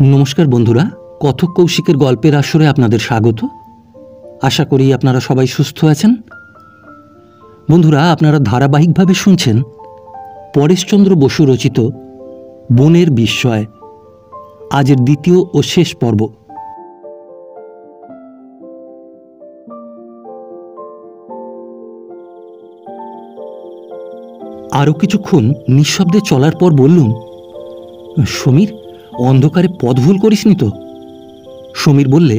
नमस्कार बंधुरा कथक कौशिकेर गल्पेर आसरे आपनादेर स्वागत। आशा करी आपनारा सबाई सुस्थ आछेन। बंधुरा आपनारा धाराबाहिकभावे शुनछेन परेशचंद्र बसु रचित बनेर बिस्मय आजेर द्वितीय ओ शेष पर्व। आरो किछुक्षण निःशब्दे चलार पर बोल्लुम, समीर अंधकारे पथ भूल करिसनि तो? समीर बोलले,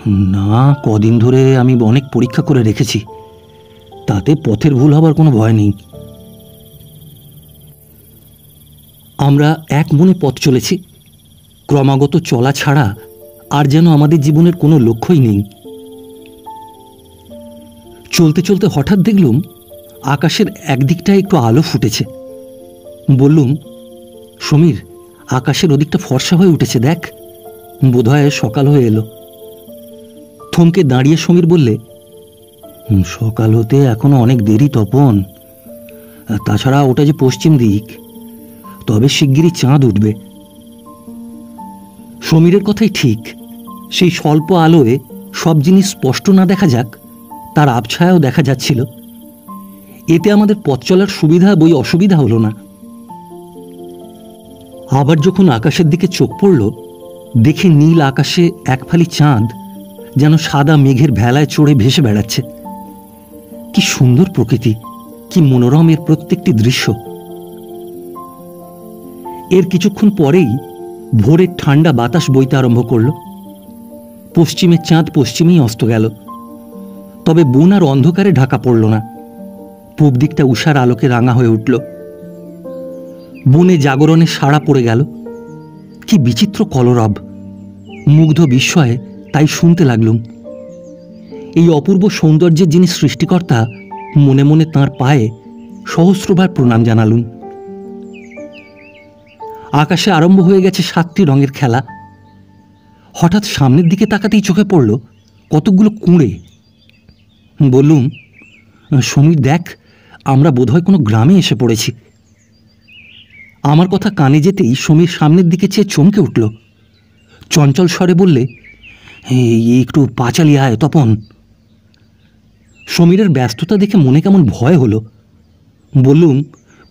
ना कदिन धरे आमी अनेक परीक्षा करे रेखेछि, ताते पथेर भूल हबार कोनो भय नेई। आमरा एक मने पथ चलेछि, क्रमागत चला छाड़ा आर जेन आमादेर जीवनेर कोनो लक्ष्यई नेई। चलते चलते हठाৎ देखलुम आकाशेर एकदिकटाय एकटु आलो फुटेছে। বললুম, সমীর आकाशेर ओदिकटा फर्सा हये उठेছে, देख बोधहय सकाल हये एलो। थमके दाड़िये समीर बोलले, सकाल होते एखोनो अनेक देरी तपन, ताछाड़ा ओटा जे पश्चिम दिक, तबे शिगगिरई चाँद उठबे। समीरेर कथाई ठीक, सेई स्वल्प आलोय सब जिनिस स्पष्ट ना देखा जाक तार आबछायाओ देखा जाच्छिलो। एते आमादेर पथ चलार सुविधा बई असुविधा हलो ना। आबार जखन आकाशेर दिके चोख पड़ल, देखे नील आकाशे एक फाली चाँद जेन सादा मेघेर भेलाय चढ़े भेसे बेड़ाচ্ছে। कि सुंदर प्रकृति, कि मनोरम एर प्रत्येकटी दृश्य। एर किछुक्षण परेई भोरेर ठांडा बातास बইতে आरम्भ करल। पश्चिमे चाँद पश्चिमेई अस्त गेल, तबे बन आर अंधकारे ढाका पड़ल ना। पूब दिकटा उषार आलोके रांगा हये उठल। बने जागरणे साड़ा पड़े गेल। कि विचित्र कलरब, मुग्ध विस्मये ताई शुनते लागलुम। এই অপূর্ব সৌন্দর্যের যিনি সৃষ্টিকর্তা, মনে মনে তাঁর পায়ে সহস্রবার প্রণাম জানালুম। আকাশে আরম্ভ হয়ে গেছে সাতটি রঙের খেলা। হঠাৎ সামনের দিকে তাকাতেই চোখে পড়ল কতকগুলো কুঁড়ে। বললুম, সমীর দেখ, আমরা বোধহয় কোনো গ্রামে এসে পড়েছি। আমার কথা কানে যেতেই সমীর সামনের দিকে চেয়ে চমকে উঠল। চঞ্চল স্বরে বললে, একটু পাঁচালি আয় তপন। সমীরের ব্যস্ততা দেখে মনে কেমন ভয় হলো। বললুম,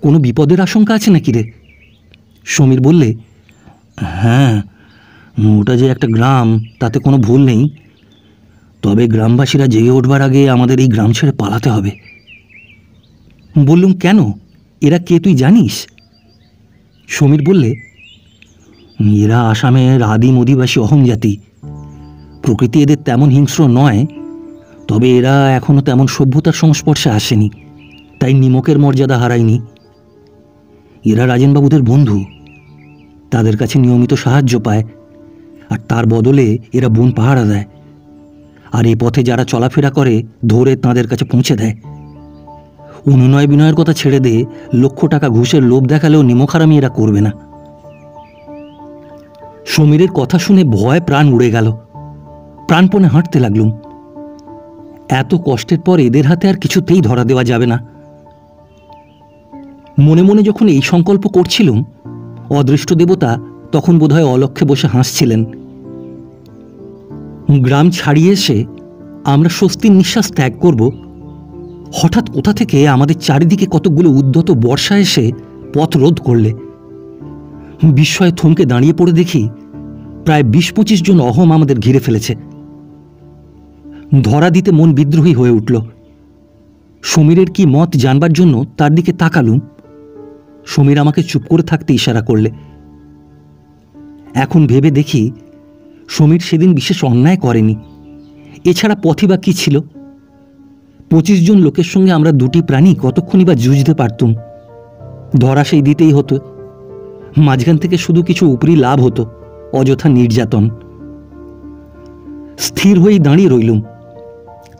কোনো বিপদের আশঙ্কা আছে নাকি রে? সমীর বললে, হ্যাঁ, ওটা যে একটা গ্রাম তাতে কোনো ভুল নেই, তবে গ্রামবাসীরা জেগে উঠবার আগে আমাদের এই গ্রাম ছেড়ে পালাতে হবে। বললুম, কেন? এরা কে তুই জানিস? সমীর বললে, এরা আসামের আদিম অধিবাসী অহোম জাতি। প্রকৃতি এদের তেমন হিংস্র নয়, তবে এরা এখনো তেমন সভ্যতার সংস্পর্শে আসেনি, তাই নিমকের মর্যাদা হারায়নি। এরা রাজেনবাবুদের বন্ধু, তাদের কাছে নিয়মিত সাহায্য পায়, আর তার বদলে এরা বন পাহারা দেয়। আর এই পথে যারা চলাফেরা করে ধরে তাদের কাছে পৌঁছে দেয়। অনুনয় বিনয়ের কথা ছেড়ে দে, লক্ষ টাকা ঘুষের লোভ দেখালেও নিমখারামি এরা করবে না। সমীরের কথা শুনে ভয় প্রাণ উড়ে গেল। প্রাণপণে হাঁটতে লাগলুম। এত কষ্টের পর এদের হাতে আর কিছুতেই ধরা দেওয়া যাবে না। মনে মনে যখন এই সংকল্প করছিলুম, অদৃষ্ট দেবতা তখন বোধহয় অলক্ষ্যে বসে হাসছিলেন। গ্রাম ছাড়িয়ে এসে আমরা স্বস্তির নিঃশ্বাস ত্যাগ করব, হঠাৎ কোথা থেকে আমাদের চারিদিকে কতকগুলো উদ্ধত বর্ষা এসে পথ রোধ করলে। বিস্ময়ে থমকে দাঁড়িয়ে পড়ে দেখি প্রায় ২০-২৫ জন অহোম আমাদের ঘিরে ফেলেছে। ধরা দিতে মন বিদ্রোহী হয়ে উঠল। সমীরের কি মত জানবার জন্য তার দিকে তাকালুম। সমীর আমাকে চুপ করে থাকতে ইশারা করলে। এখন ভেবে দেখি সমীর সেদিন বিশেষ অন্যায় করেনি। এছাড়া পথই বা কি ছিল? ২৫ জন লোকের সঙ্গে আমরা দুটি প্রাণী কতক্ষণই বা যুঝতে পারতুম। ধরা সেই দিতেই হতো, মাঝখান থেকে শুধু কিছু উপরি লাভ হতো, অযথা নির্যাতন। স্থির হয়েই দাঁড়িয়ে রইলুম।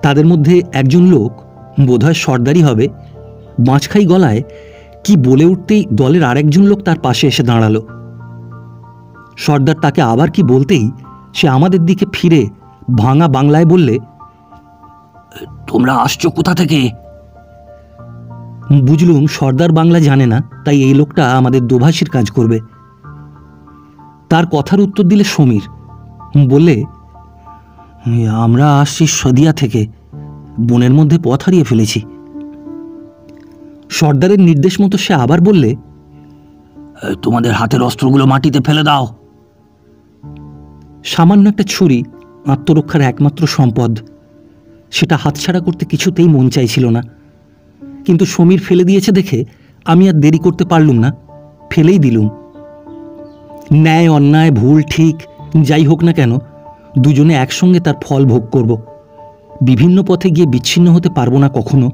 তাদের মধ্যে একজন লোক, বোধহয় সর্দারি হবে, বাঁচখাই গলায় কি বলে উঠতেই দলের আরেকজন লোক তার পাশে এসে দাঁড়ালো। সর্দার তাকে আবার কি বলতেই সে আমাদের দিকে ফিরে ভাঙা বাংলায় বললে, তোমরা আসছো কোথা থেকে? বুঝলুম সর্দার বাংলা জানে না, তাই এই লোকটা আমাদের দোভাষীর কাজ করবে। তার কথার উত্তর দিলে সমীর। বললে, আমরা আসছি সদিয়া থেকে, বনের মধ্যে পথ হারিয়ে ফেলেছি। সর্দারের নির্দেশ মতো সে আবার বললে, তোমাদের হাতের অস্ত্রগুলো মাটিতে ফেলে দাও। সামান্য একটা ছুরি আত্মরক্ষার একমাত্র সম্পদ, সেটা হাতছাড়া করতে কিছুতেই মন চাইছিল না। কিন্তু সমীর ফেলে দিয়েছে দেখে আমি আর দেরি করতে পারলুম না, ফেলেই দিলুম। ন্যায় অন্যায় ভুল ঠিক যাই হোক না কেন, দুজনে একসঙ্গে তার ফল ভোগ করব। বিভিন্ন পথে গিয়ে বিচ্ছিন্ন হতে পারবো না কখনো।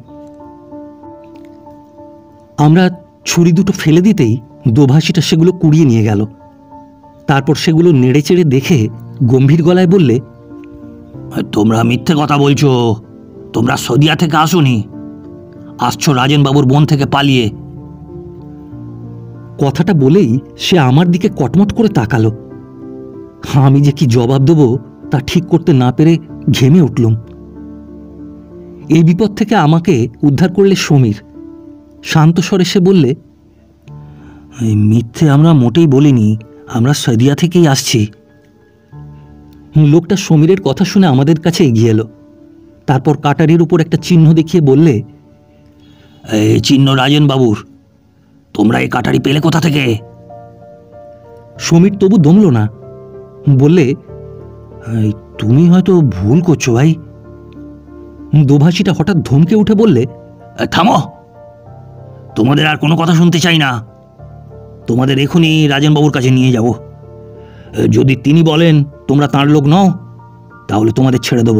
আমরা ছুরি দুটো ফেলে দিতেই দোভাষীটা সেগুলো কুড়িয়ে নিয়ে গেল। তারপর সেগুলো নেড়ে চেড়ে দেখে গম্ভীর গলায় বললে, তোমরা মিথ্যে কথা বলছো, তোমরা সদিয়া থেকে আসোনি, আসছো রাজেনবাবুর বন থেকে পালিয়ে। কথাটা বলেই সে আমার দিকে কটমট করে তাকালো। আমি যে কি জবাব দেবো তা ঠিক করতে না পেরে ঘেমে উঠলুম। এই বিপদ থেকে আমাকে উদ্ধার করলে সমীর। শান্ত স্বরে সে বললে, মিথ্যে আমরা মোটেই বলিনি, আমরা সদিয়া থেকেই আসছি। লোকটা সমীরের কথা শুনে আমাদের কাছে এগিয়ে এলো। তারপর কাটারির উপর একটা চিহ্ন দেখিয়ে বললে, এই চিহ্ন রাজেনবাবুর, তোমরা এই কাটারি পেলে কোথা থেকে? সমীর তবু দমল না, বললে, তুমি হয়তো ভুল করছো ভাই। দোভাষীটা হঠাৎ ধমকে উঠে বললে, থামো, তোমাদের আর কোনো কথা শুনতে চাই না। তোমাদের এখনই রাজেনবাবুর কাছে নিয়ে যাব। যদি তিনি বলেন তোমরা তাঁর লোক নও, তাহলে তোমাদের ছেড়ে দেব।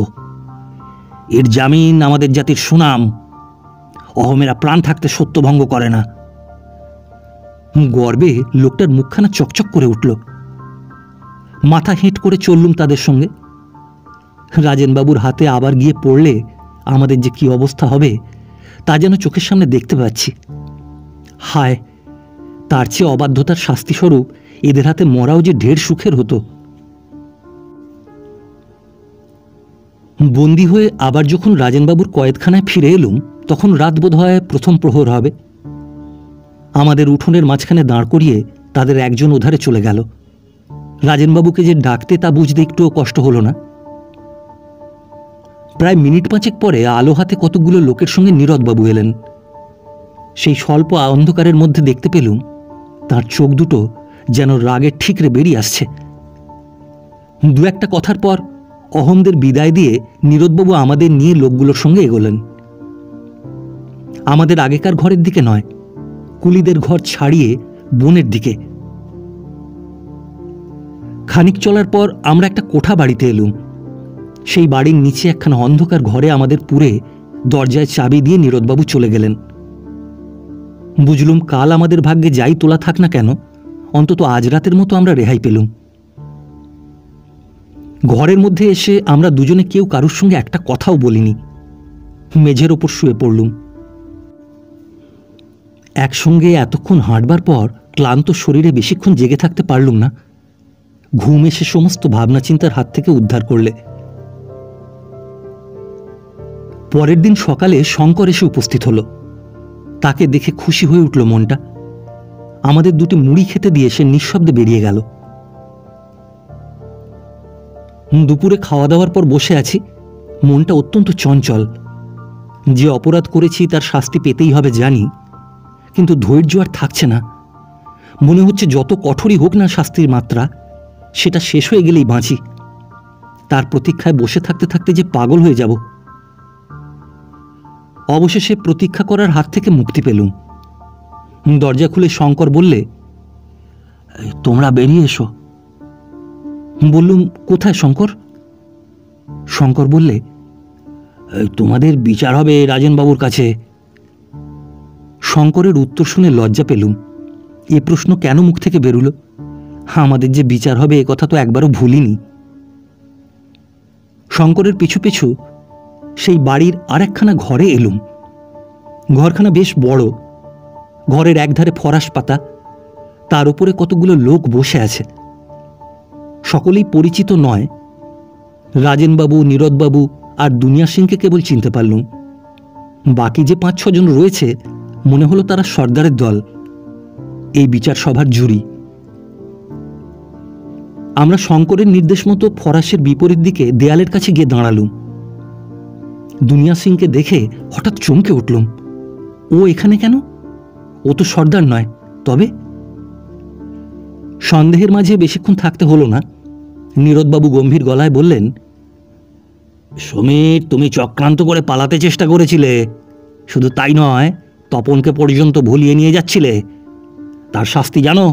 এর জামিন আমাদের জাতির সুনাম। অহমেরা প্রাণ থাকতে সত্যভঙ্গ করে না। গর্বে লোকটার মুখখানা চকচক করে উঠল। মাথা হেঁট করে চললুম তাদের সঙ্গে। রাজেনবাবুর হাতে আবার গিয়ে পড়লে আমাদের যে কি অবস্থা হবে তা যেন চোখের সামনে দেখতে পাচ্ছি। হায়, তার চেয়ে অবাধ্যতার শাস্তিস্বরূপ এদের হাতে মরাও যে ঢের সুখের হতো। বন্দী হয়ে আবার যখন রাজেনবাবুর কয়েদখানায় ফিরে এলুম, তখন রাত বোধ হয় প্রথম প্রহর হবে। আমাদের উঠোনের মাঝখানে দাঁড় করিয়ে তাদের একজন ওধারে চলে গেল। রাজেনবাবুকে যে ডাকতে তা বুঝতে একটুও কষ্ট হলো না। প্রায় মিনিট পাঁচেক পরে আলো হাতে কতগুলো লোকের সঙ্গে নীরদবাবু এলেন। সেই স্বল্প অন্ধকারের মধ্যে দেখতে পেলুম তার চোখ দুটো যেন রাগের ঠিকরে বেরিয়ে আসছে। দু একটা কথার পর অহমদের বিদায় দিয়ে নীরদবাবু আমাদের নিয়ে লোকগুলোর সঙ্গে এগোলেন। আমাদের আগেকার ঘরের দিকে নয়, কুলিদের ঘর ছাড়িয়ে বনের দিকে। খানিক চলার পর আমরা একটা কোঠা বাড়িতে এলুম। সেই বাড়ির নিচে একখানা অন্ধকার ঘরে আমাদের পুরে দরজায় চাবি দিয়ে নীরদবাবু চলে গেলেন। বুঝলুম কাল আমাদের ভাগ্যে যাই তোলা থাক না কেন, অন্তত আজ রাতের মতো আমরা রেহাই পেলুম। ঘরের মধ্যে এসে আমরা দুজনে কেউ কারুর সঙ্গে একটা কথাও বলিনি। মেঝের ওপর শুয়ে পড়লুম। একসঙ্গে এতক্ষণ হাঁটবার পর ক্লান্ত শরীরে বেশিক্ষণ জেগে থাকতে পারলুম না। ঘুম এসে সমস্ত ভাবনা চিন্তার হাত থেকে উদ্ধার করলে। পরের দিন সকালে শঙ্কর এসে উপস্থিত হলো। তাকে দেখে খুশি হয়ে উঠল মনটা। আমাদের দুটি মুড়ি খেতে দিয়ে সে নিঃশব্দে বেরিয়ে গেল। দুপুরে খাওয়া দাওয়ার পর বসে আছি, মনটা অত্যন্ত চঞ্চল। যে অপরাধ করেছি তার শাস্তি পেতেই হবে জানি, কিন্তু ধৈর্য আর থাকছে না। মনে হচ্ছে যত কঠোরই হোক না শাস্তির মাত্রা, সেটা শেষ হয়ে গেলেই বাঁচি। তার প্রতীক্ষায় বসে থাকতে থাকতে যে পাগল হয়ে যাব। অবশেষে প্রতীক্ষা করার হাত থেকে মুক্তি পেলুম। দরজা খুলে শঙ্কর বললে, তোমরা বেরিয়ে এসো। বললুম, কোথায় শঙ্কর? শঙ্কর বললে, তোমাদের বিচার হবে রাজেনবাবুর কাছে। শঙ্করের উত্তর শুনে লজ্জা পেলুম। এ প্রশ্ন কেন মুখ থেকে বেরুল? আমাদের যে বিচার হবে এ কথা তো একবারও ভুলিনি। শঙ্করের পিছু পিছু সেই বাড়ির আর একখানা ঘরে এলুম। ঘরখানা বেশ বড়। ঘরের একধারে ফরাস পাতা, তার উপরে কতগুলো লোক বসে আছে। সকলেই পরিচিত নয়। রাজেনবাবু, নীরদবাবু আর দুনিয়া সিংকে কেবল চিনতে পারলুম। বাকি যে ৫-৬ জন রয়েছে মনে হলো তারা সর্দারের দল, এই বিচার সভার জুরি। আমরা শঙ্করের নির্দেশ মতো ফরাসের বিপরীত দিকে দেয়ালের কাছে গিয়ে দাঁড়ালুম। দুনিয়া সিংকে দেখে হঠাৎ চমকে উঠলুম। ও এখানে কেন? ও তো সর্দার নয়। তবে সন্দেহের মাঝে বেশিক্ষণ থাকতে হলো না। নীরদবাবু গম্ভীর গলায় বললেন, সমীর, তুমি চক্রান্ত করে পালাতে চেষ্টা করেছিলে। শুধু তাই নয়, তপনকে পর্যন্ত ভুলিয়ে নিয়ে যাচ্ছিলে। তার শাস্তি জানো?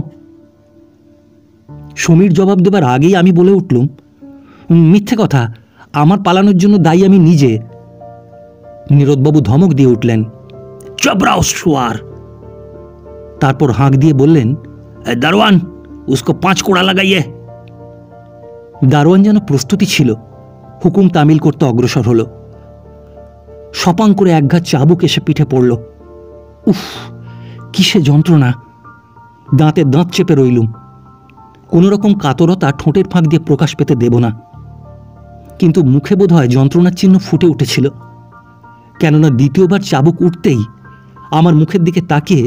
সমীর জবাব দেবার আগেই আমি বলে উঠলুম, মিথ্যে কথা, আমার পালানোর জন্য দায়ী আমি নিজে। নীরদবাবু ধমক দিয়ে উঠলেন, চবরাও শুয়ার। তারপর হাঁক দিয়ে বললেন, দারোয়ান, উসকো 5 কোড়া লাগাইয়ে। দারোয়ান যেন প্রস্তুতি ছিল, হুকুম তামিল করতে অগ্রসর হলো। সপাং করে একঘাত চাবুক এসে পিঠে পড়ল। উফ, কিসে যন্ত্রণা! দাঁতে দাঁত চেপে রইলুম। কোনোরকম কাতরতা ঠোঁটের ফাঁক দিয়ে প্রকাশ পেতে দেব না, কিন্তু মুখে বোধহয় যন্ত্রণার চিহ্ন ফুটে উঠেছিল। কেননা দ্বিতীয়বার চাবুক উঠতেই আমার মুখের দিকে তাকিয়ে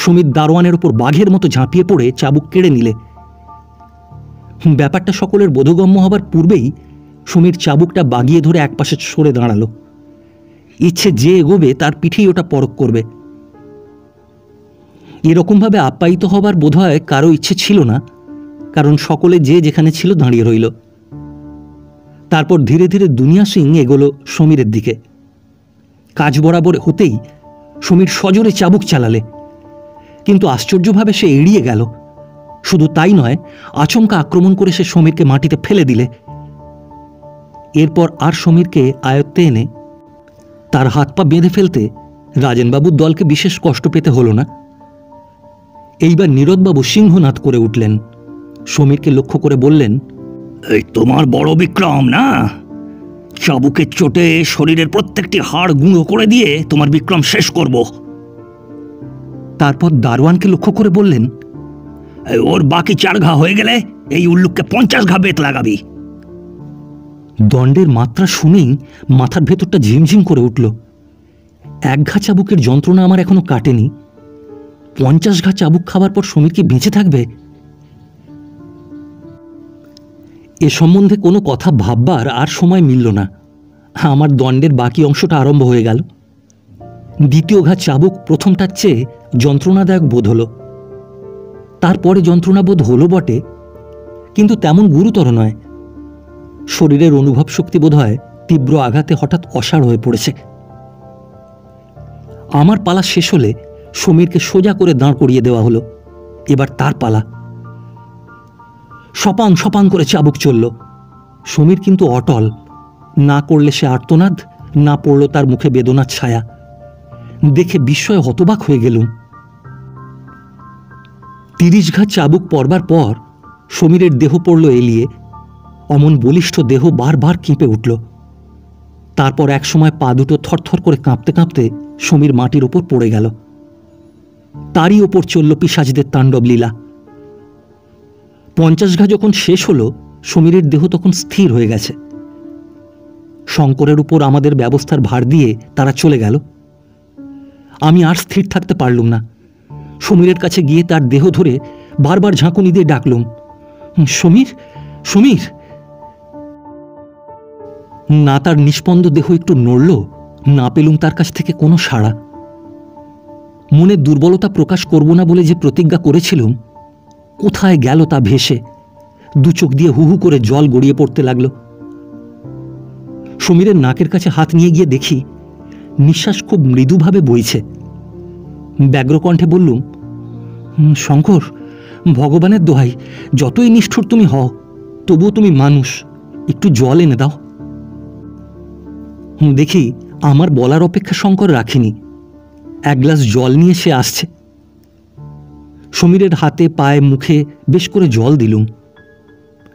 সমীর দারোয়ানের ওপর বাঘের মতো ঝাঁপিয়ে পড়ে চাবুক কেড়ে নিলে। ব্যাপারটা সকলের বোধগম্য হবার পূর্বেই সমীর চাবুকটা বাগিয়ে ধরে একপাশে সরে দাঁড়ালো। ইচ্ছে যে এগোবে তার পিঠেই ওটা পরখ করবে। এরকমভাবে আপ্যায়িত হবার বোধহয় কারো ইচ্ছে ছিল না, কারণ সকলে যে যেখানে ছিল দাঁড়িয়ে রইল। তারপর ধীরে ধীরে দুনিয়া সিং এগোলো সমীরের দিকে। কাজ বরাবর হতেই সমীর সজোরে চাবুক চালালে, কিন্তু আশ্চর্যভাবে সে এড়িয়ে গেল। শুধু তাই নয়, আচমকা আক্রমণ করে সে সমীরকে মাটিতে ফেলে দিলে। এরপর আর সমীরকে আয়ত্তে এনে তার হাত পা বেঁধে ফেলতে রাজেনবাবুর দলকে বিশেষ কষ্ট পেতে হল না। এইবার নীরদবাবু সিংহনাদ করে উঠলেন। সমীরকে লক্ষ্য করে বললেন, এই তোমার বড় বিক্রম না? চাবুকের চোটে শরীরের প্রত্যেকটি হাড় গুঁড়ো করে দিয়ে তোমার বিক্রম শেষ করব। তারপর দারোয়ানকে লক্ষ্য করে বললেন, ওর বাকি 4 ঘা হয়ে গেলে এই উল্লুককে 50 ঘা বেত লাগাবি। দণ্ডের মাত্রা শুনেই মাথার ভেতরটা ঝিমঝিম করে উঠল। 1 ঘা চাবুকের যন্ত্রণা আমার এখনো কাটেনি। 50 ঘা চাবুক খাবার পর সমীর কি বেঁচে থাকবে? এ সম্বন্ধে কোনো কথা ভাববার আর সময় মিলল না। আমার দণ্ডের বাকি অংশটা আরম্ভ হয়ে গেল। দ্বিতীয় ঘা চাবুক প্রথমটার চেয়ে যন্ত্রণাদায়ক বোধ হলো। তারপরে যন্ত্রণা বোধ হলো বটে, কিন্তু তেমন গুরুতর নয়। শরীরের অনুভব শক্তি বোধ হয় তীব্র আঘাতে হঠাৎ অসাড় হয়ে পড়েছে। আমার পালা শেষ হলে সমীরকে সোজা করে দাঁড় করিয়ে দেওয়া হলো। এবার তার পালা। সপাং সপাং করে চাবুক চলল। সমীর কিন্তু অটল। না করলে সে আর্তনাদ, না পড়ল তার মুখে বেদনার ছায়া। দেখে বিস্ময়ে হতবাক হয়ে গেলুম। 30 ঘা চাবুক পড়বার পর সমীরের দেহ পড়ল এলিয়ে। অমন বলিষ্ঠ দেহ বারবার কেঁপে উঠল। তারপর একসময় পা দুটো থরথর করে কাঁপতে কাঁপতে সমীর মাটির ওপর পড়ে গেল। তারই ওপর চলল পিশাচদের তাণ্ডব লীলা। 50 ঘা যখন শেষ হলো, সমীরের দেহ তখন স্থির হয়ে গেছে। শঙ্করের উপর আমাদের ব্যবস্থার ভার দিয়ে তারা চলে গেল। আমি আর স্থির থাকতে পারলুম না। সমীরের কাছে গিয়ে তার দেহ ধরে বারবার ঝাঁকুনি দিয়ে ডাকলুম, সমীর, সমীর। না তার নিষ্পন্দ দেহ একটু নড়ল, না পেলুম তার কাছ থেকে কোনো সাড়া। মনের দুর্বলতা প্রকাশ করব না বলে যে প্রতিজ্ঞা করেছিলুম, কোথায় গেল তা ভেসে। 2 চোখ দিয়ে হু হু করে জল গড়িয়ে পড়তে লাগল। সমীরের নাকের কাছে হাত নিয়ে গিয়ে দেখি নিঃশ্বাস খুব মৃদুভাবে বইছে। ব্যগ্রকণ্ঠে বললুম, শঙ্কর, ভগবানের দোহাই, যতই নিষ্ঠুর তুমি হও, তবুও তুমি মানুষ, একটু জল এনে দাও। দেখি আমার বলার অপেক্ষা শঙ্কর রাখিনি। 1 গ্লাস জল নিয়ে সে আসছে। সমীরের হাতে পায়ে মুখে বেশ করে জল দিলুম।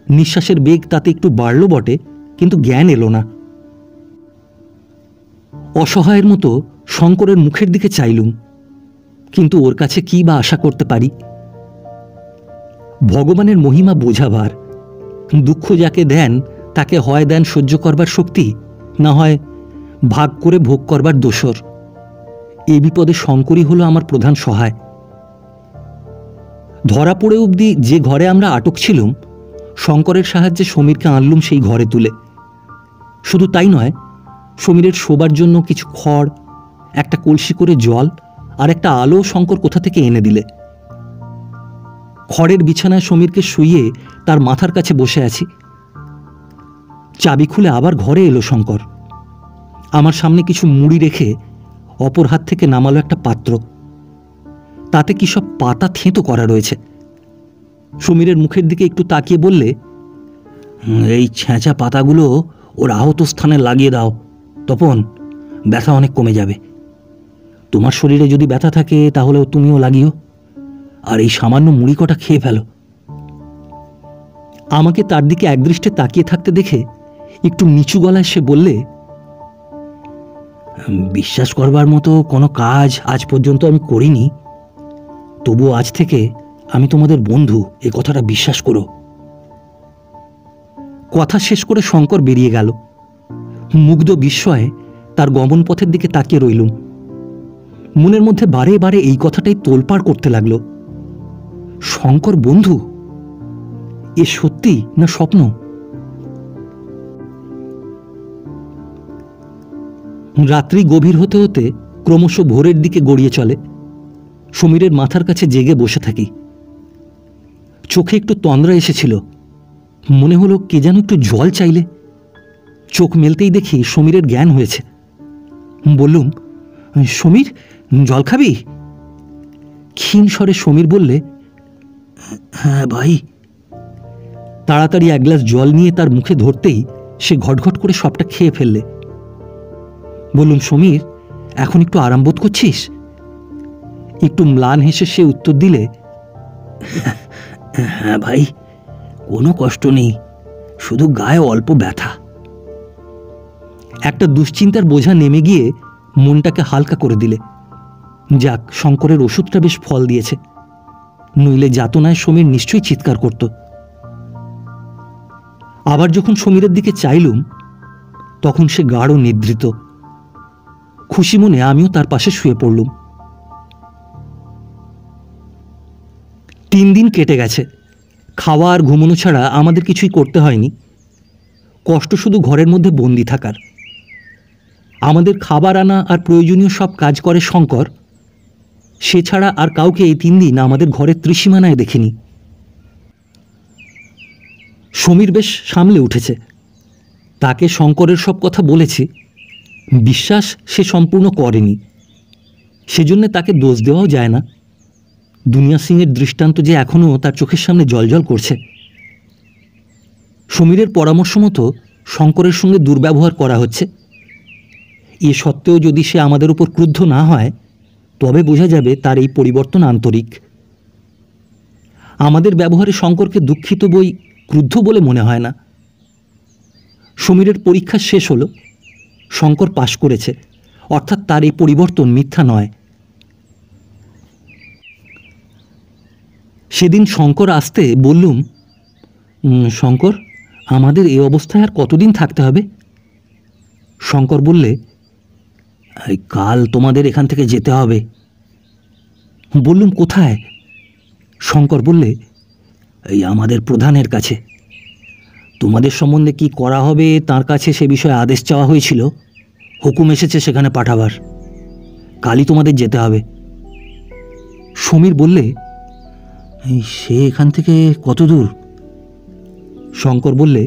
নিঃশ্বাসের বেগ তাতে একটু বাড়ল বটে, কিন্তু জ্ঞান এলো না। অসহায়ের মতো শঙ্করের মুখের দিকে চাইলুম, কিন্তু ওর কাছে কি বা আশা করতে পারি? ভগবানের মহিমা বোঝাবার। দুঃখ যাকে দেন তাকে হয় দেন সহ্য করবার শক্তি, না হয় ভাগ করে ভোগ করবার দোসর। এই বিপদে শঙ্করই হলো আমার প্রধান সহায়। ধরা পড়ে অবধি যে ঘরে আমরা আটক ছিলুম, শঙ্করের সাহায্যে সমীরকে আনলুম সেই ঘরে তুলে। শুধু তাই নয়, সমীরের শোবার জন্য কিছু খড়, একটা কলসি করে জল আর একটা আলো শঙ্কর কোথা থেকে এনে দিলে। খড়ের বিছানায় সমীরকে শুইয়ে তার মাথার কাছে বসে আছি। চাবি খুলে আবার ঘরে এলো শঙ্কর। আমার সামনে কিছু মুড়ি রেখে অপর হাত থেকে নামালো একটা পাত্র। তাতে কি সব পাতা থেঁতো করা রয়েছে। সমীরের মুখের দিকে একটু তাকিয়ে বললে, এই ছেঁচা পাতাগুলো ওর আহত স্থানে লাগিয়ে দাও, তপন, ব্যথা অনেক কমে যাবে। তোমার শরীরে যদি ব্যথা থাকে তাহলেও তুমিও লাগিও, আর এই সামান্য মুড়ি কটা খেয়ে ফেলো। আমাকে তার দিকে একদৃষ্টে তাকিয়ে থাকতে দেখে একটু নিচু গলায় সে বললে, বিশ্বাস করবার মতো কোনো কাজ আজ পর্যন্ত আমি করিনি, তবু আজ থেকে আমি তোমাদের বন্ধু, এ কথাটা বিশ্বাস করো। কথা শেষ করে শঙ্কর বেরিয়ে গেল। মুগ্ধ বিস্ময়ে তার গমন পথের দিকে তাকিয়ে রইলুম। মনের মধ্যে বারে বারে এই কথাটাই তোলপাড় করতে লাগলো। শঙ্কর বন্ধু, এ সত্যি না স্বপ্ন? রাত্রি গভীর হতে হতে ক্রমশ ভোরের দিকে গড়িয়ে চলে। সমীরের মাথার কাছে জেগে বসে থাকি। চোখে একটু তন্দ্রা এসেছিল, মনে হলো কে যেন একটু জল চাইলে। চোখ মেলতেই দেখি সমীরের জ্ঞান হয়েছে। বললুম, সমীর, জল খাবি? ক্ষীণ স্বরে সমীর বললে, হ্যাঁ ভাই। তাড়াতাড়ি এক গ্লাস জল নিয়ে তার মুখে ধরতেই সে ঘটঘট করে সবটা খেয়ে ফেললে। বললুম, সমীর, এখন একটু আরাম বোধ করছিস? একটু ম্লান হেসে সে উত্তর দিলে, হ্যাঁ ভাই, কোনো কষ্ট নেই, শুধু গায়ে অল্প ব্যথা। একটা দুশ্চিন্তার বোঝা নেমে গিয়ে মনটাকে হালকা করে দিলে। যাক, শঙ্করের ওষুধটা বেশ ফল দিয়েছে, নইলে যাতনায় সমীর নিশ্চয়ই চিৎকার করত। আবার যখন সমীরের দিকে চাইলুম, তখন সে গাঢ় নিদ্রিত। খুশি মনে আমিও তার পাশে শুয়ে পড়লুম। 3 দিন কেটে গেছে। খাওয়া আর ঘুমানো ছাড়া আমাদের কিছুই করতে হয়নি। কষ্ট শুধু ঘরের মধ্যে বন্দি থাকার। আমাদের খাবার আনা আর প্রয়োজনীয় সব কাজ করে শঙ্কর। সে ছাড়া আর কাউকে এই 3 দিন আমাদের ঘরের ত্রিসীমানায় দেখিনি। সমীর বেশ সামলে উঠেছে। তাকে শঙ্করের সব কথা বলেছি, বিশ্বাস সে সম্পূর্ণ করেনি। সেজন্য তাকে দোষ দেওয়াও যায় না। দুনিয়া সিংয়ের দৃষ্টান্ত যে এখনও তার চোখের সামনে জলজল করছে। সমীরের পরামর্শ মতো শঙ্করের সঙ্গে দুর্ব্যবহার করা হচ্ছে। এ সত্ত্বেও যদি সে আমাদের উপর ক্রুদ্ধ না হয়, তবে বোঝা যাবে তার এই পরিবর্তন আন্তরিক। আমাদের ব্যবহারে শঙ্করকে দুঃখিত বই ক্রুদ্ধ বলে মনে হয় না। সমীরের পরীক্ষা শেষ হলো। শঙ্কর পাশ করেছে, অর্থাৎ তার এই পরিবর্তন মিথ্যা নয়। সেদিন শঙ্কর আসতে বললুম, শঙ্কর, আমাদের এই অবস্থায় আর কতদিন থাকতে হবে? শঙ্কর বললে, কাল তোমাদের এখান থেকে যেতে হবে। বললুম, কোথায়? শঙ্কর বললে, এই আমাদের প্রধানের কাছে। তোমাদের সম্বন্ধে কি করা হবে তার কাছে সে বিষয়ে আদেশ চাওয়া হয়েছিল, হুকুম এসেছে সেখানে পাঠাবার। কালই তোমাদের যেতে হবে। সমীর বললে, সে এখান থেকে কত দূর? শঙ্কর বললে,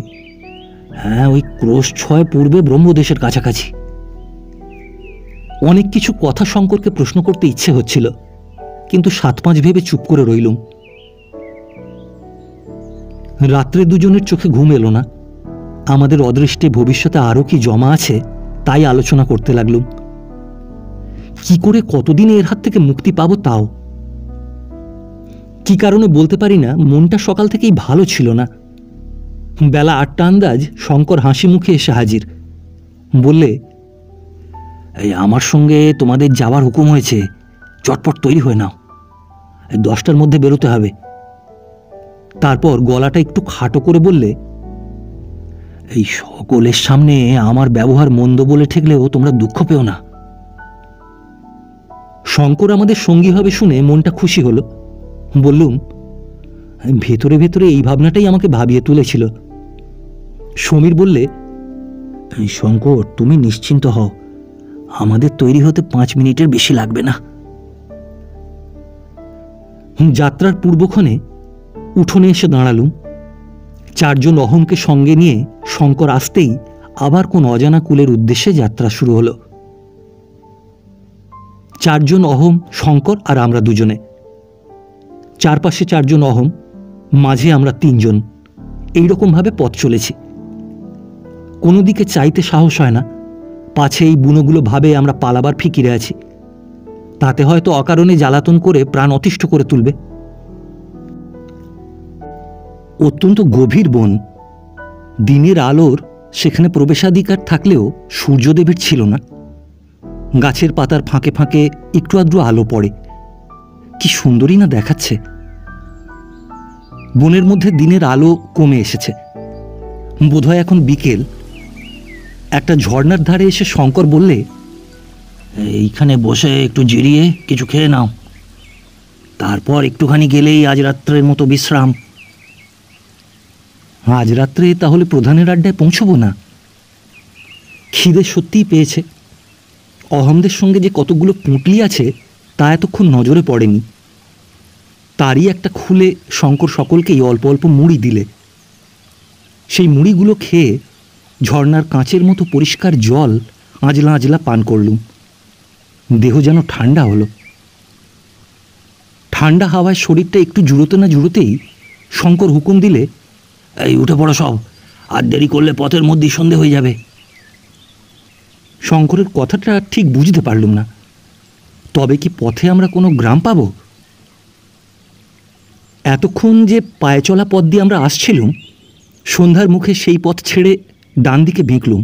হ্যাঁ, ওই ক্রোশ 6 পূর্বে ব্রহ্মদেশের কাছাকাছি। অনেক কিছু কথা শঙ্করকে প্রশ্ন করতে ইচ্ছে হচ্ছিল, কিন্তু 7-5 ভেবে চুপ করে রইলুম। রাত্রে দুজনের চোখে ঘুম এলো না। আমাদের অদৃষ্টে ভবিষ্যতে আরও কি জমা আছে তাই আলোচনা করতে লাগলুম। কি করে কতদিন এর হাত থেকে মুক্তি পাবো তাও। কি কারণে বলতে পারি না, মনটা সকাল থেকেই ভালো ছিল না। বেলা 8টা আন্দাজ শঙ্কর হাসি মুখে এসে হাজির। বললে, এই আমার সঙ্গে তোমাদের যাওয়ার হুকুম হয়েছে, চটপট তৈরি হয়ে নাও, 10টার মধ্যে বেরোতে হবে। তারপর গলাটা একটু খাটো করে বললে, এই সকলের সামনে আমার ব্যবহার মন্দ বলে ঠেকলেও তোমরা দুঃখ পেও না। শঙ্কর আমাদের সঙ্গী হবে শুনে মনটা খুশি হলো। বললুম, ভেতরে ভেতরে এই ভাবনাটাই আমাকে ভাবিয়ে তুলেছিল। সমীর বললে, শঙ্কর, তুমি নিশ্চিন্ত হও, আমাদের তৈরি হতে 5 মিনিটের বেশি লাগবে না। যাত্রার পূর্বক্ষণে উঠোনে এসে দাঁড়ালুম। 4 জন অহমকে সঙ্গে নিয়ে শঙ্কর আসতেই আবার কোন অজানা কুলের উদ্দেশ্যে যাত্রা শুরু হলো। 4 জন অহম, শঙ্কর আর আমরা দুজনে। চারপাশে 4 জন অহম, মাঝে আমরা 3 জন। এইরকমভাবে পথ চলেছি। কোনো দিকে চাইতে সাহস হয় না, পাছে এই বুনোগুলো ভাবে আমরা পালাবার ফিকিরে আছি। তাতে হয়তো অকারণে জ্বালাতন করে প্রাণ অতিষ্ঠ করে তুলবে। অত্যন্ত গভীর বন। দিনের আলোর সেখানে প্রবেশাধিকার থাকলেও সূর্যদেবের ছিল না। গাছের পাতার ফাঁকে ফাঁকে একটু আধটু আলো পড়ে। কি সুন্দরই না দেখাচ্ছে। বনের মধ্যে দিনের আলো কমে এসেছে, বোধহয় এখন বিকেল। একটা ঝর্ণার ধারে এসে শঙ্কর বললে, এইখানে বসে একটু জিরিয়ে কিছু খেয়ে নাও, তারপর একটুখানি গেলেই আজ রাত্রের মতো বিশ্রাম। আজ রাত্রে তাহলে প্রধানের আড্ডায় পৌঁছবো না? খিদে সত্যিই পেয়েছে। অহমদের সঙ্গে যে কতগুলো পুঁটলি আছে তা এতক্ষণ নজরে পড়েনি। তারই একটা খুলে শঙ্কর সকলকেই অল্প অল্প মুড়ি দিলে। সেই মুড়িগুলো খেয়ে ঝর্ণার কাঁচের মতো পরিষ্কার জল আজলা আজলা পান করলুম। দেহ যেন ঠান্ডা হলো। ঠান্ডা হাওয়ায় শরীরটা একটু জুড়োতে না জুড়োতেই শঙ্কর হুকুম দিলে, এই উঠে পড়ো সব, আর দেরি করলে পথের মধ্যেই সন্ধে হয়ে যাবে। শঙ্করের কথাটা ঠিক বুঝতে পারলুম না। তবে কি পথে আমরা কোনো গ্রাম পাব? এতক্ষণ যে পায়ে চলা পথ দিয়ে আমরা আসছিলুম, সন্ধ্যার মুখে সেই পথ ছেড়ে ডান দিকে বেঁকলুম।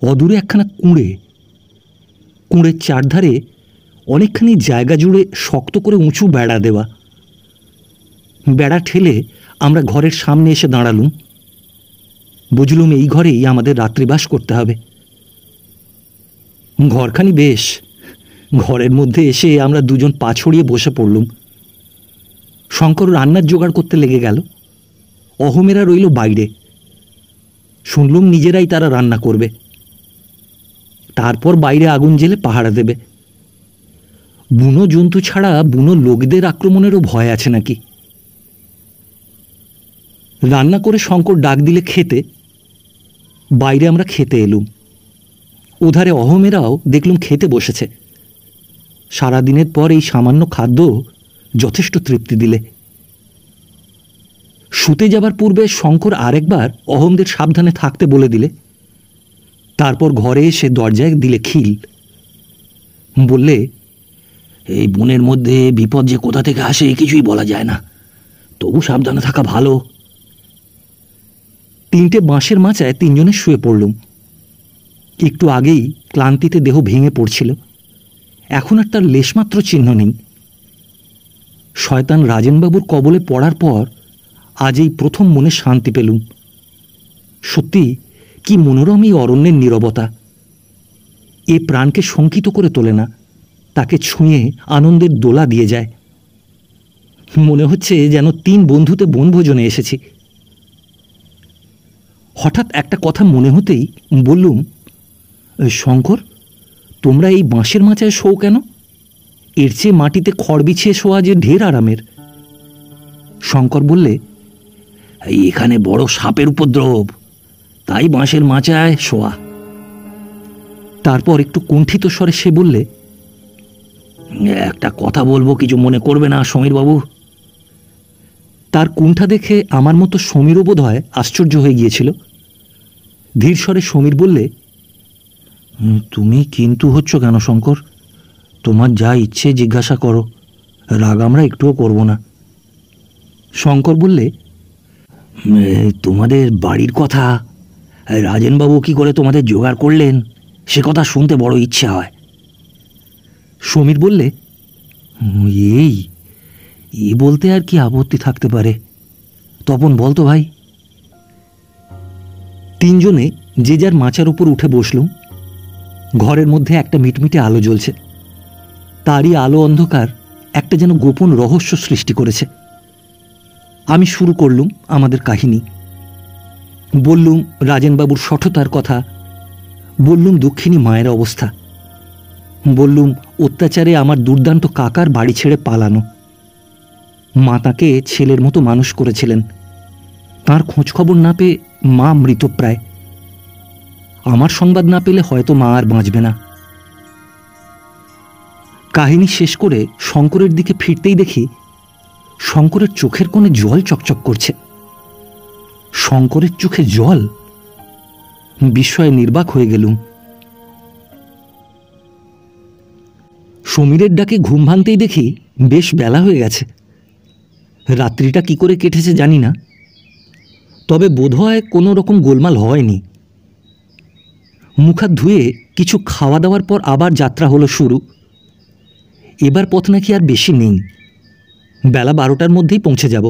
অদূরে একখানা কুঁড়ে। কুঁড়ের চারধারে অনেকখানি জায়গা জুড়ে শক্ত করে উঁচু বেড়া দেওয়া। বেড়া ঠেলে আমরা ঘরের সামনে এসে দাঁড়ালুম। বুঝলুম এই ঘরেই আমাদের রাত্রিবাস করতে হবে। ঘরখানি বেশ। ঘরের মধ্যে এসে আমরা দুজন পা ছড়িয়ে বসে পড়লুম। শঙ্কর রান্নার জোগাড় করতে লেগে গেল। অহমেরা রইল বাইরে। শুনলুম নিজেরাই তারা রান্না করবে, তারপর বাইরে আগুন জ্বেলে পাহারা দেবে। বুনো জন্তু ছাড়া বুনো লোকদের আক্রমণেরও ভয় আছে নাকি? রান্না করে শঙ্কর ডাক দিলে খেতে। বাইরে আমরা খেতে এলুম। ওধারে অহমেরাও দেখলুম খেতে বসেছে। সারাদিনের পর এই সামান্য খাদ্য যথেষ্ট তৃপ্তি দিলে। শুতে যাবার পূর্বে শঙ্কর আরেকবার অহমদের সাবধানে থাকতে বলে দিলে। তারপর ঘরে এসে দরজায় দিলে খিল। বললে, এই বনের মধ্যে বিপদ যে কোথা থেকে আসে কিছুই বলা যায় না, তবু সাবধানে থাকা ভালো। 3টে বাঁশের মাচায় 3 জনে শুয়ে পড়লুম। একটু আগেই ক্লান্তিতে দেহ ভেঙে পড়ছিল, এখন আর তার লেশমাত্র চিহ্ন নেই। শয়তান রাজেনবাবুর কবলে পড়ার পর আজ এই প্রথম মনে শান্তি পেলুম। সত্যি কি মনোরম এই অরণ্যের নীরবতা! এ প্রাণকে শঙ্কিত করে তোলে না, তাকে ছুঁয়ে আনন্দের দোলা দিয়ে যায়। মনে হচ্ছে যেন 3 বন্ধুতে বনভোজনে এসেছি। হঠাৎ একটা কথা মনে হতেই বললুম, শঙ্কর, তোমরা এই বাঁশের মাচায় শোও কেন? এর চেয়ে মাটিতে খড় বিছিয়ে শোয়া যে ঢের আরামের। শঙ্কর বললে, এখানে বড় সাপের উপদ্রব, তাই বাঁশের মাচায় শোয়া। তারপর একটু কুণ্ঠিত স্বরে সে বললে, একটা কথা বলবো, কিছু মনে করবে না সমীরবাবু। তার কুণ্ঠা দেখে আমার মতো সমীরও বোধ হয় আশ্চর্য হয়ে গিয়েছিল। ধীর স্বরে সমীর বললে, তুমি কিন্তু হচ্ছ কেন শঙ্কর? তোমার যা ইচ্ছে জিজ্ঞাসা করো, রাগ আমরা একটুও করব না। শঙ্কর বললে, তোমাদের বাড়ির কথা, রাজেনবাবু কি করে তোমাদের জোগাড় করলেন সে কথা শুনতে বড় ইচ্ছে হয়। সমীর বললে, এই বলতে আর কি আপত্তি থাকতে পারে? তপন বলতো ভাই। 3 জনে যে যার মাচার উপর উঠে বসলুম। ঘরের মধ্যে একটা মিটমিটে আলো জ্বলছে। তারই আলো অন্ধকার একটা যেন গোপন রহস্য সৃষ্টি করেছে। আমি শুরু করলুম আমাদের কাহিনী। বললুম রাজেনবাবুর সঠতার কথা, বললুম দক্ষিণী মায়ের অবস্থা, বললুম অত্যাচারে আমার দুর্দান্ত কাকার বাড়ি ছেড়ে পালানো। মা তাকে ছেলের মতো মানুষ করেছিলেন। তার খোঁজখবর না পেয়ে মা মৃতপ্রায়। আমার সংবাদ না পেলে হয়তো মা আর বাঁচবে না। কাহিনী শেষ করে শঙ্করের দিকে ফিরতেই দেখি শঙ্করের চোখের কোণে জল চকচক করছে। শঙ্করের চোখে জল! বিস্ময়ে নির্বাক হয়ে গেলুম। সমীরের ডাকে ঘুম ভাঙতেই দেখি বেশ বেলা হয়ে গেছে। রাত্রিটা কি করে কেটেছে জানি না, তবে বোধহয় কোনো রকম গোলমাল হয়নি। মুখ হাত ধুয়ে কিছু খাওয়া দাওয়ার পর আবার যাত্রা হলো শুরু। এবার পথ নাকি আর বেশি নেই, বেলা 12টার মধ্যেই পৌঁছে যাব।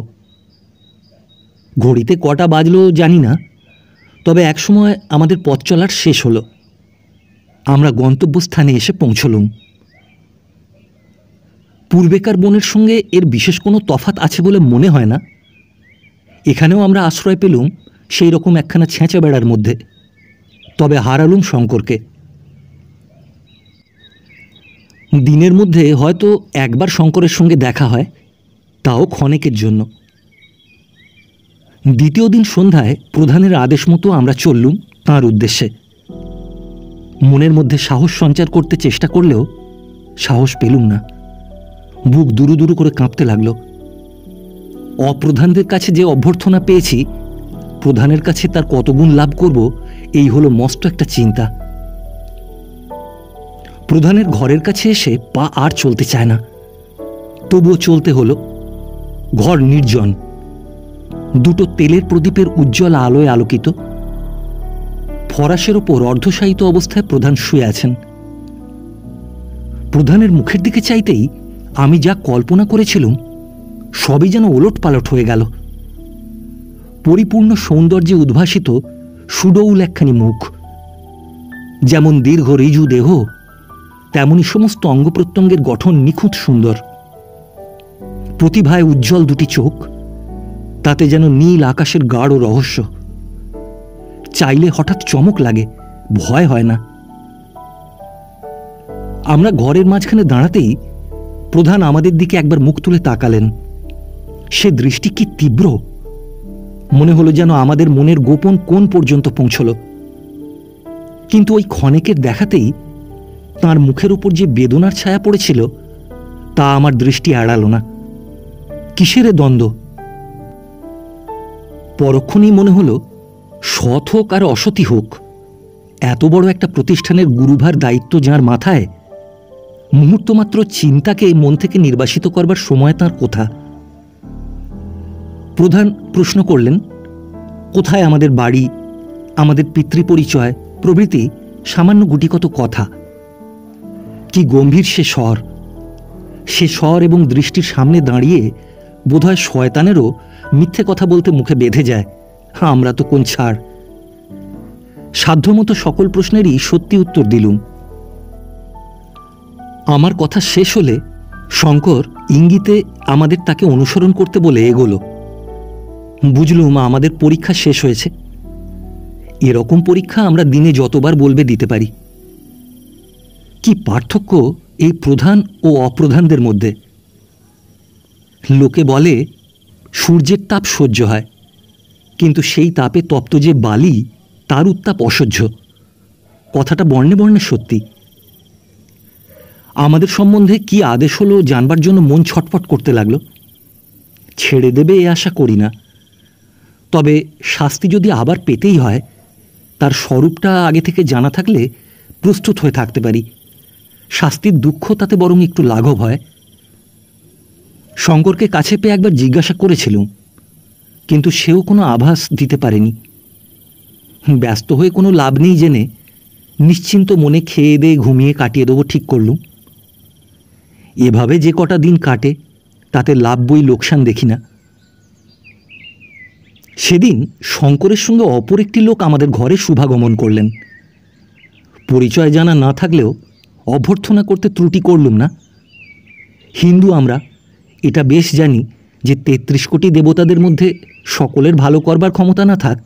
ঘড়িতে কটা বাজলো জানি না, তবে একসময় আমাদের পথ চলার শেষ হলো। আমরা গন্তব্যস্থানে এসে পৌঁছলুম। পূর্বেকার বনের সঙ্গে এর বিশেষ কোনো তফাৎ আছে বলে মনে হয় না। এখানেও আমরা আশ্রয় পেলুম সেই রকম একখানা ছেঁচা বেড়ার মধ্যে, তবে হারালুম শঙ্করকে। দিনের মধ্যে হয়তো একবার শঙ্করের সঙ্গে দেখা হয়, তাও ক্ষণেকের জন্য। দ্বিতীয় দিন সন্ধ্যায় প্রধানের আদেশ মতো আমরা চললুম তাঁর উদ্দেশ্যে। মনের মধ্যে সাহস সঞ্চার করতে চেষ্টা করলেও সাহস পেলুম না। বুক দুরু দুরু করে কাঁপতে লাগল। অপ্রধানদের কাছে যে অভ্যর্থনা পেয়েছি, প্রধানের কাছে তার কত গুণ লাভ করব, এই হলো মস্ত একটা চিন্তা। প্রধানের ঘরের কাছে এসে পা আর চলতে চায় না, তবুও চলতে হলো। ঘর নির্জন, দুটো তেলের প্রদীপের উজ্জ্বল আলোয় আলোকিত। ফরাসের ওপর অর্ধশায়িত অবস্থায় প্রধান শুয়ে আছেন। প্রধানের মুখের দিকে চাইতেই আমি যা কল্পনা করেছিলুম সবই যেন ওলট পালট হয়ে গেল। পরিপূর্ণ সৌন্দর্যে উদ্ভাসিত সুডৌল একখানি মুখ, যেমন দীর্ঘ ঋজু দেহ, তেমনি সমস্ত অঙ্গ প্রত্যঙ্গের গঠন নিখুঁত সুন্দর। প্রতিভায় উজ্জ্বল দুটি চোখ, তাতে যেন নীল আকাশের গাঢ় রহস্য। চাইলে হঠাৎ চমক লাগে, ভয় হয় না। আমরা ঘরের মাঝখানে দাঁড়াতেই প্রধান আমাদের দিকে একবার মুখ তুলে তাকালেন। সে দৃষ্টি কি তীব্র! মনে হলো যেন আমাদের মনের গোপন কোণ পর্যন্ত পৌঁছল। কিন্তু ওই ক্ষণেকের দেখাতেই তাঁর মুখের উপর যে বেদনার ছায়া পড়েছিল, তা আমার দৃষ্টি এড়াল না। কিসের দ্বন্দ্ব! পরক্ষণেই মনে হলো, সৎ হোক আর অসতী হোক, এত বড় একটা প্রতিষ্ঠানের গুরুভার দায়িত্ব যাঁর মাথায়, মুহূর্তমাত্র চিন্তাকে মন থেকে নির্বাসিত করবার সময় তাঁর কোথা? প্রধান প্রশ্ন করলেন, কোথায় আমাদের বাড়ি, আমাদের পিতৃপরিচয় প্রভৃতি সামান্য গুটিকত কথা। কি গম্ভীর সে স্বর! সে স্বর এবং দৃষ্টির সামনে দাঁড়িয়ে বোধহয় শয়তানেরও মিথ্যে কথা বলতে মুখে বেঁধে যায়। আমরা তো কোন ছাড়! সাধ্যমতো সকল প্রশ্নেরই সত্যি উত্তর দিলুম। আমার কথা শেষ হলে শঙ্কর ইঙ্গিতে আমাদের তাকে অনুসরণ করতে বলে এগোলো। বুঝলুম আমাদের পরীক্ষা শেষ হয়েছে। এরকম পরীক্ষা আমরা দিনে যতবার বলবে দিতে পারি। কি পার্থক্য এই প্রধান ও অপ্রধানদের মধ্যে! লোকে বলে সূর্যের তাপ সহ্য হয়, কিন্তু সেই তাপে তপ্ত যে বালি, তার উত্তাপ অসহ্য। কথাটা বর্ণে বর্ণে সত্যি। আমাদের সম্বন্ধে কি আদেশ হলো জানবার জন্য মন ছটফট করতে লাগলো। ছেড়ে দেবে এ আশা করি না, তবে শাস্তি যদি আবার পেতেই হয়, তার স্বরূপটা আগে থেকে জানা থাকলে প্রস্তুত হয়ে থাকতে পারি। শাস্তির দুঃখ তাতে বরং একটু লাঘব হয়। শঙ্করকে কাছে পেয়ে একবার জিজ্ঞাসা করেছিলুম, কিন্তু সেও কোনো আভাস দিতে পারেনি। ব্যস্ত হয়ে কোনো লাভ নেই জেনে নিশ্চিন্ত মনে খেয়ে দিয়ে ঘুমিয়ে কাটিয়ে দেবো ঠিক করলুম। এভাবে যে কটা দিন কাটে তাতে লাভ বই লোকসান দেখি না। সেদিন শঙ্করের সঙ্গে অপর একটি লোক আমাদের ঘরে শুভাগমন করলেন। পরিচয় জানা না থাকলেও অভ্যর্থনা করতে ত্রুটি করলুম না। হিন্দু আমরা, এটা বেশ জানি যে ৩৩ কোটি দেবতাদের মধ্যে সকলের ভালো করবার ক্ষমতা না থাক,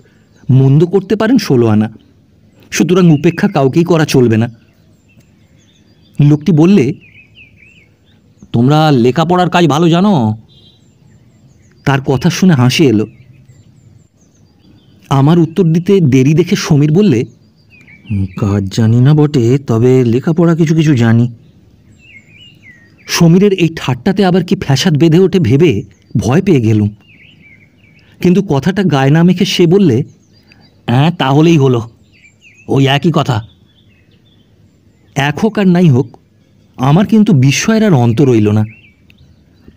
মন্দ করতে পারেন ১৬ আনা। সুতরাং উপেক্ষা কাউকেই করা চলবে না। লোকটি বললে, তোমরা লেখাপড়ার কাজ ভালো জানো? তার কথা শুনে হাসি এলো। আমার উত্তর দিতে দেরি দেখে সমীর বললে, কাজ জানি না বটে, তবে লেখাপড়া কিছু কিছু জানি। সমীরের এই ঠাট্টাতে আবার কি ফ্যাসাদ বেঁধে ওঠে ভেবে ভয় পেয়ে গেলুম। কিন্তু কথাটা গায়ে না মেখে সে বললে, হ্যাঁ তাহলেই হলো, ওই একই কথা। এক হোক আর নাই হোক, আমার কিন্তু বিস্ময়ের আর অন্ত রইল না।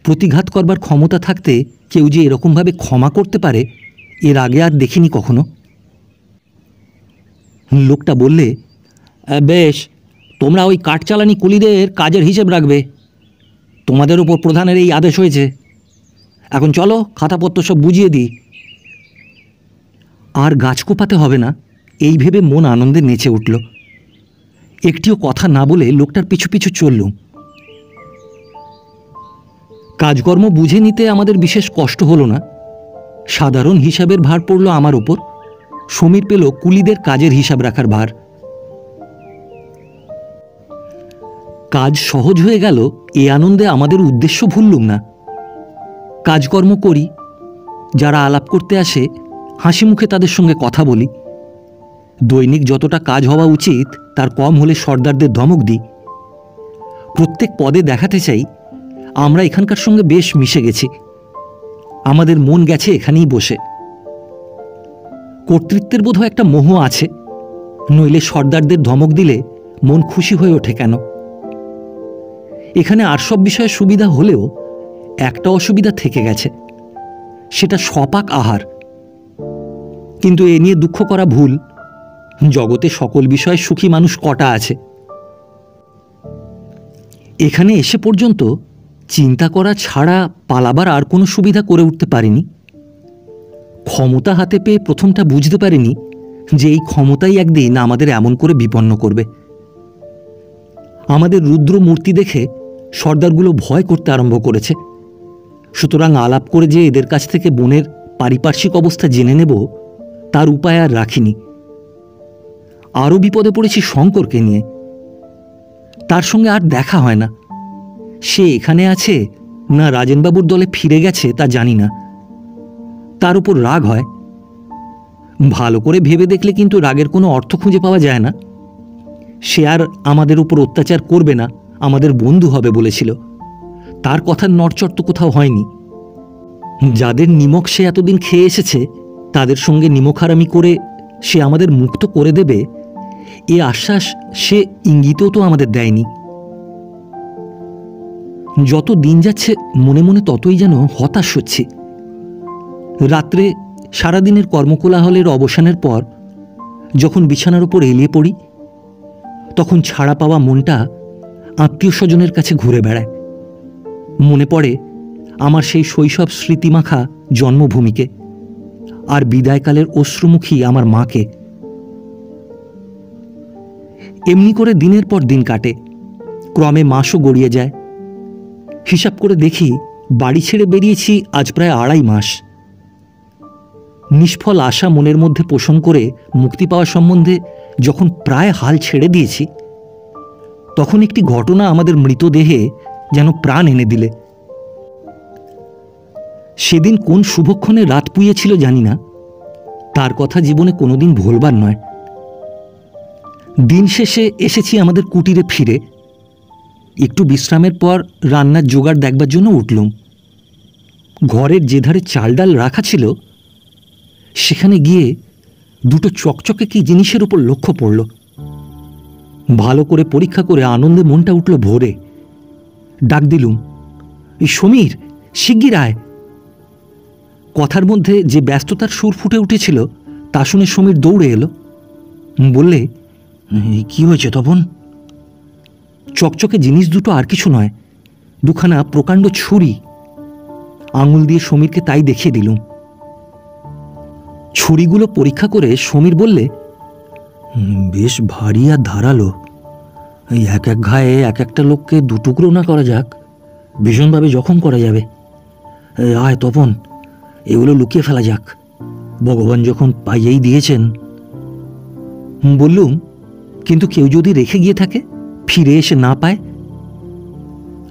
প্রতিঘাত করবার ক্ষমতা থাকতে কেউ যে এরকমভাবে ক্ষমা করতে পারে, এর আগে আর দেখিনি কখনো। লোকটা বললে, বেশ, তোমরা ওই কাঠ চালানি কুলিদের কাজের হিসেব রাখবে। তোমাদের উপর প্রধানের এই আদেশ হয়েছে। এখন চলো, খাতাপত্র সব বুঝিয়ে দিই। আর গাছ কোপাতে হবে না, এই ভেবে মন আনন্দে নেচে উঠল। একটিও কথা না বলে লোকটার পিছু পিছু চললুম। কাজকর্ম বুঝে নিতে আমাদের বিশেষ কষ্ট হলো না। সাধারণ হিসাবের ভার পড়ল আমার ওপর, সমীর পেল কুলিদের কাজের হিসাব রাখার ভার। কাজ সহজ হয়ে গেল, এ আনন্দে আমাদের উদ্দেশ্য ভুললুম না। কাজকর্ম করি, যারা আলাপ করতে আসে হাসি মুখে তাদের সঙ্গে কথা বলি। দৈনিক যতটা কাজ হওয়া উচিত তার কম হলে সর্দারদের ধমক দিই। প্রত্যেক পদে দেখাতে চাই আমরা এখানকার সঙ্গে বেশ মিশে গেছি, আমাদের মন গেছে এখানেই বসে। কর্তৃত্বের বোধহয় একটা মোহ আছে, নইলে সর্দারদের ধমক দিলে মন খুশি হয়ে ওঠে কেন? এখানে আর সব বিষয়ে সুবিধা হলেও একটা অসুবিধা থেকে গেছে, সেটা সপাক আহার। কিন্তু এ নিয়ে দুঃখ করা ভুল। জগতে সকল বিষয়ে সুখী মানুষ কটা আছে? এখানে এসে পর্যন্ত চিন্তা করা ছাড়া পালাবার আর কোনো সুবিধা করে উঠতে পারিনি। ক্ষমতা হাতে পেয়ে প্রথমটা বুঝতে পারিনি যে এই ক্ষমতাই একদিন আমাদের এমন করে বিপন্ন করবে। আমাদের রুদ্র মূর্তি দেখে সর্দারগুলো ভয় করতে আরম্ভ করেছে। সুতরাং আলাপ করে যে এদের কাছ থেকে বনের পারিপার্শ্বিক অবস্থা জেনে নেব, তার উপায় আর রাখিনি। আরও বিপদে পড়েছি শঙ্করকে নিয়ে। তার সঙ্গে আর দেখা হয় না। সে এখানে আছে না রাজেনবাবুর দলে ফিরে গেছে তা জানি না। তার উপর রাগ হয়। ভালো করে ভেবে দেখলে কিন্তু রাগের কোনো অর্থ খুঁজে পাওয়া যায় না। সে আর আমাদের উপর অত্যাচার করবে না, আমাদের বন্ধু হবে বলেছিল। তার কথার নড়চড় তো কোথাও হয়নি। যাদের নিমক সে এতদিন খেয়ে এসেছে, তাদের সঙ্গে নিমকহারামি করে সে আমাদের মুক্ত করে দেবে, এ আশ্বাস সে ইঙ্গিতেও তো আমাদের দেয়নি। যত দিন যাচ্ছে মনে মনে ততই যেন হতাশ হচ্ছি। রাত্রে সারাদিনের কর্মকোলাহলের অবসানের পর যখন বিছানার উপর এলিয়ে পড়ি, তখন ছাড়া পাওয়া মনটা আত্মীয় স্বজনের কাছে ঘুরে বেড়ায়। মনে পড়ে আমার সেই শৈশব স্মৃতিমাখা জন্মভূমিকে, আর বিদায়কালের অশ্রুমুখী আমার মাকে। এমনি করে দিনের পর দিন কাটে, ক্রমে মাসও গড়িয়ে যায়। হিসাব করে দেখি বাড়ি ছেড়ে বেরিয়েছি আজ প্রায় 2.5 মাস। নিষ্ফল আশা মনের মধ্যে পোষণ করে মুক্তি পাওয়া সম্বন্ধে যখন প্রায় হাল ছেড়ে দিয়েছি, তখন একটি ঘটনা আমাদের মৃতদেহে যেন প্রাণ এনে দিলে। সেদিন কোন শুভক্ষণে রাত পুইয়েছিল জানি না, তার কথা জীবনে কোনোদিন ভুলবার নয়। দিন শেষে এসেছি আমাদের কুটিরে ফিরে। একটু বিশ্রামের পর রান্নার জোগাড় দেখবার জন্য উঠলুম। ঘরের যে ধারে চাল ডাল রাখা ছিল, সেখানে গিয়ে দুটো চকচকে কি জিনিসের উপর লক্ষ্য পড়ল। ভালো করে পরীক্ষা করে আনন্দে মনটা উঠল ভোরে। ডাক দিলুম, এই সমীর, শিগগির আয়। কথার মধ্যে যে ব্যস্ততার সুর ফুটে উঠেছিল তা শুনে সমীর দৌড়ে এলো। বললে, কি হয়েছে তপন? চকচকে জিনিস দুটো আর কিছু নয়, দুখানা প্রকাণ্ড ছুরি। আঙুল দিয়ে সমীরকে তাই দেখিয়ে দিলুম। ছুরিগুলো পরীক্ষা করে সমীর বললে, বেশ ভারী আর ধারালো। এই এক এক ঘায়ে এক একটা লোককে 2 টুকরো না করা যাক, ভীষণভাবে জখম করা যাবে। আয় তপন, এগুলো লুকিয়ে ফেলা যাক, ভগবান যখন পাইয়েই দিয়েছেন। বললুম, কিন্তু কেউ যদি রেখে গিয়ে থাকে, ফিরে এসে না পায়?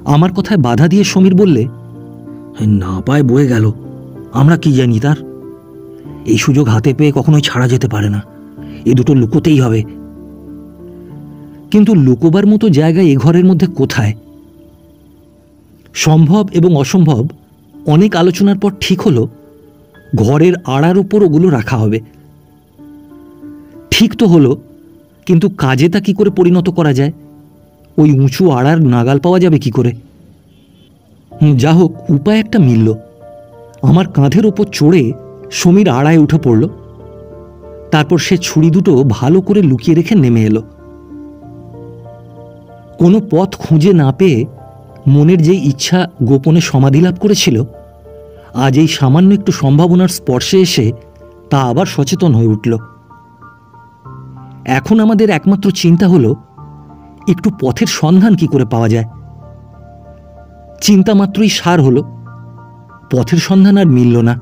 আমার কথায় বাধা দিয়ে সমীর বললে, না পায় বয়ে গেল, আমরা কি জানি তার? এই সুযোগ হাতে পেয়ে কখনোই ছাড়া যেতে পারে না, এ দুটো লুকোতেই হবে। কিন্তু লুকোবার মতো জায়গা এ ঘরের মধ্যে কোথায়? সম্ভব এবং অসম্ভব অনেক আলোচনার পর ঠিক হলো ঘরের আড়ার উপর ওগুলো রাখা হবে। ঠিক তো হলো, কিন্তু কাজে তা কি করে পরিণত করা যায়? ওই উঁচু আড়ার নাগাল পাওয়া যাবে কি করে? যা হোক, উপায় একটা মিলল। আমার কাঁধের ওপর চড়ে সমীর আড়ায় উঠে পড়ল। তারপর সে ছুরি দুটো ভালো করে লুকিয়ে রেখে নেমে এলো। কোনো পথ খুঁজে না পেয়ে মনের যে ইচ্ছা গোপনে সমাধি লাভ করেছিল, আজ এই সামান্য একটু সম্ভাবনার স্পর্শে এসে তা আবার সচেতন হয়ে উঠল। এখন আমাদের একমাত্র চিন্তা হলো একটু পথের সন্ধান কি করে পাওয়া যায়। চিন্তা মাত্রই সার হলো, পথের সন্ধান আর মিলল না।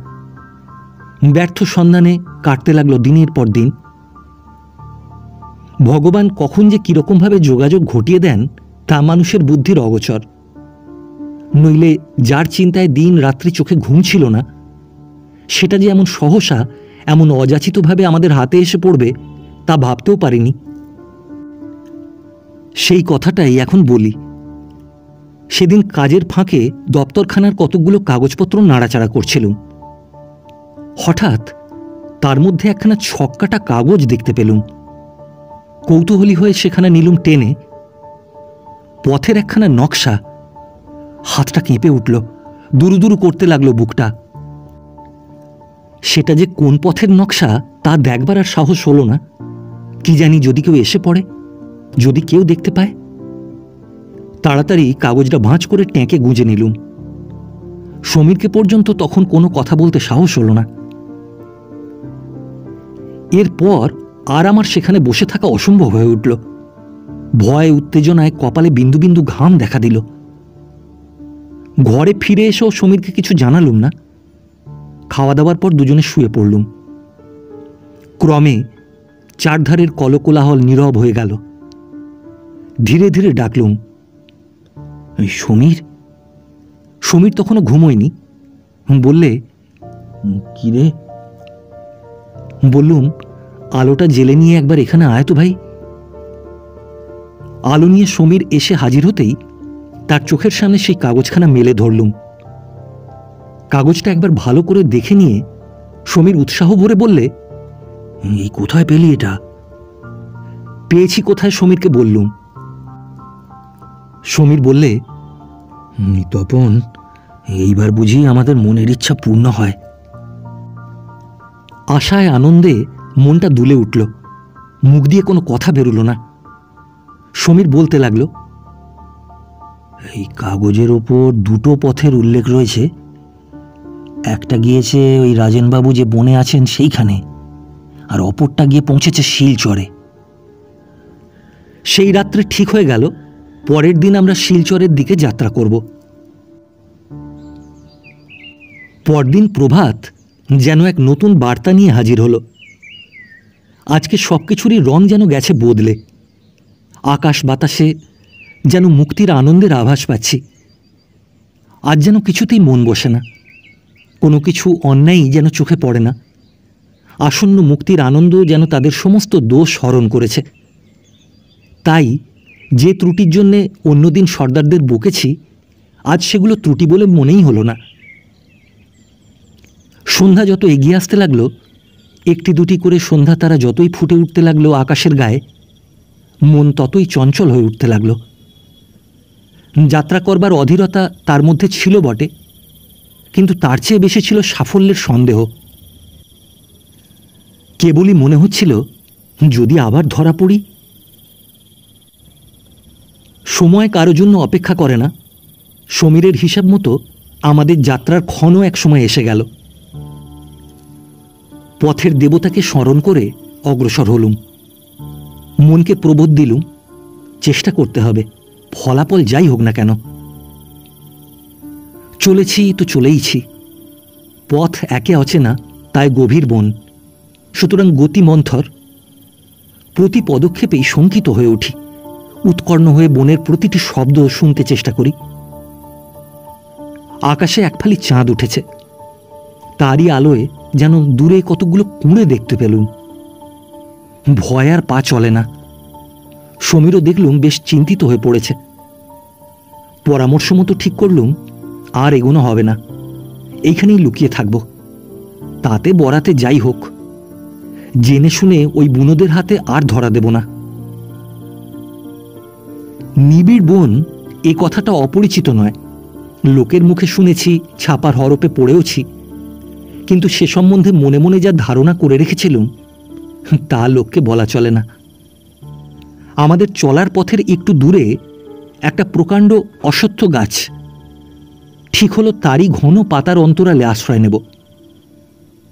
ব্যর্থ সন্ধানে কাটতে লাগলো দিনের পর দিন। ভগবান কখন যে কিরকমভাবে যোগাযোগ ঘটিয়ে দেন তা মানুষের বুদ্ধির অগোচর। নইলে যার চিন্তায় দিন রাত্রি চোখে ঘুম ছিল না, সেটা যে এমন সহসা, এমন অযাচিতভাবে আমাদের হাতে এসে পড়বে তা ভাবতেও পারিনি। সেই কথাটাই এখন বলি। সেদিন কাজের ফাঁকে দপ্তরখানার কতকগুলো কাগজপত্র নাড়াচাড়া করছিলুম। হঠাৎ তার মধ্যে একখানা ছক্কাটা কাগজ দেখতে পেলুম। কৌতূহলী হয়ে সেখানে নিলুম টেনে। পথের একখানা নকশা। হাতটা কেঁপে উঠল, দুরু দুরু করতে লাগলো বুকটা। সেটা যে কোন পথের নকশা তা দেখবার আর সাহস হলো না। কি জানি যদি কেউ এসে পড়ে, যদি কেউ দেখতে পায়। তাড়াতাড়ি কাগজটা ভাঁজ করে টেঁকে গুঁজে নিলুম। সমীরকে পর্যন্ত তখন কোনো কথা বলতে সাহস হলো না। এরপর আর আমার সেখানে বসে থাকা অসম্ভব হয়ে উঠল। ভয় উত্তেজনায় কপালে বিন্দু বিন্দু ঘাম দেখা দিল। ঘরে ফিরে এসেও সমীরকে কিছু জানালুম না। খাওয়া দাওয়ার পর দুজনে শুয়ে পড়লুম। ক্রমে চারধারের কলকোলাহল নীরব হয়ে গেল। ধীরে ধীরে ডাকলুম, সমীর। সমীর তখনও ঘুমোয়নি। বললে, কি রে? বললুম, আলোটা জেলে নিয়ে একবার এখানে আয় তো ভাই। আলো নিয়ে সমীর এসে হাজির হতেই তার চোখের সামনে সেই কাগজখানা মেলে ধরলুম। কাগজটা একবার ভালো করে দেখে নিয়ে সমীর উৎসাহ ভরে বললে, এই কোথায় পেলি এটা? পেয়েছি কোথায় সমীরকে বললুম। সমীর বললে, তপন, এইবার বুঝি আমাদের মনের ইচ্ছা পূর্ণ হয়। আশায় আনন্দে মনটা দুলে উঠল। মুখ দিয়ে কোনো কথা বেরোল না। সমীর বলতে লাগলো, এই কাগজের ওপর দুটো পথের উল্লেখ রয়েছে। একটা গিয়েছে ওই রাজেনবাবু যে বনে আছেন সেইখানে, আর অপরটা গিয়ে পৌঁছেছে শিলচরে। সেই রাত্রে ঠিক হয়ে গেল পরের দিন আমরা শিলচরের দিকে যাত্রা করব। পরদিন প্রভাত যেন এক নতুন বার্তা নিয়ে হাজির হলো। আজকে সবকিছুরই রং যেন গেছে বদলে। আকাশ বাতাসে যেন মুক্তির আনন্দের আভাস পাচ্ছি। আজ যেন কিছুতেই মন বসে না। কোনো কিছু অন্যায় যেন চোখে পড়ে না। আসন্ন মুক্তির আনন্দ যেন তাদের সমস্ত দোষ হরণ করেছে। তাই যে ত্রুটির জন্যে অন্যদিন সর্দারদের বকেছি, আজ সেগুলো ত্রুটি বলে মনেই হলো না। সন্ধ্যা যত এগিয়ে আসতে লাগলো, একটি দুটি করে সন্ধ্যা তারা যতই ফুটে উঠতে লাগলো আকাশের গায়ে, মন ততই চঞ্চল হয়ে উঠতে লাগলো। যাত্রা করবার অধীরতা তার মধ্যে ছিল বটে, কিন্তু তার চেয়ে বেশি ছিল সাফল্যের সন্দেহ। কেবলই মনে হচ্ছিল, যদি আবার ধরা পড়ি। সময় কারো জন্য অপেক্ষা করে না। সমীরের হিসাব মতো আমাদের যাত্রার ক্ষণ এক সময় এসে গেল। পথের দেবতাকে স্মরণ করে অগ্রসর হলুম। মনকে প্রবোধ দিলুম, চেষ্টা করতে হবে, ফলাফল যাই হোক না কেন। চলেছি তো চলেইছি। পথ একে অচেনা, তাই গভীর বন, সুতরাং গতি মন্থর। প্রতি পদক্ষেপেই শঙ্কিত হয়ে উঠি, উৎকর্ণ হয়ে বনের প্রতিটি শব্দ শুনতে চেষ্টা করি। আকাশে এক ফালি চাঁদ উঠেছে, তারই আলোয় যেন দূরে কতগুলো কুঁড়ে দেখতে পেলুম। ভয় আর পা চলে না। সমীরও দেখলুম বেশ চিন্তিত হয়ে পড়েছে। পরামর্শ মতো ঠিক করলুম আর এগোনো হবে না, এইখানেই লুকিয়ে থাকব। তাতে বরাতে যাই হোক, জেনে শুনে ওই বুনোদের হাতে আর ধরা দেব না। নিবিড় বন এ কথাটা অপরিচিত নয়, লোকের মুখে শুনেছি, ছাপার হরপে পড়েওছি, কিন্তু সে সম্বন্ধে মনে মনে যা ধারণা করে রেখেছিলুম তা লোককে বলা চলে না। আমাদের চলার পথের একটু দূরে একটা প্রকাণ্ড অশ্বত্থ গাছ। ঠিক হলো তারই ঘন পাতার অন্তরালে আশ্রয় নেব।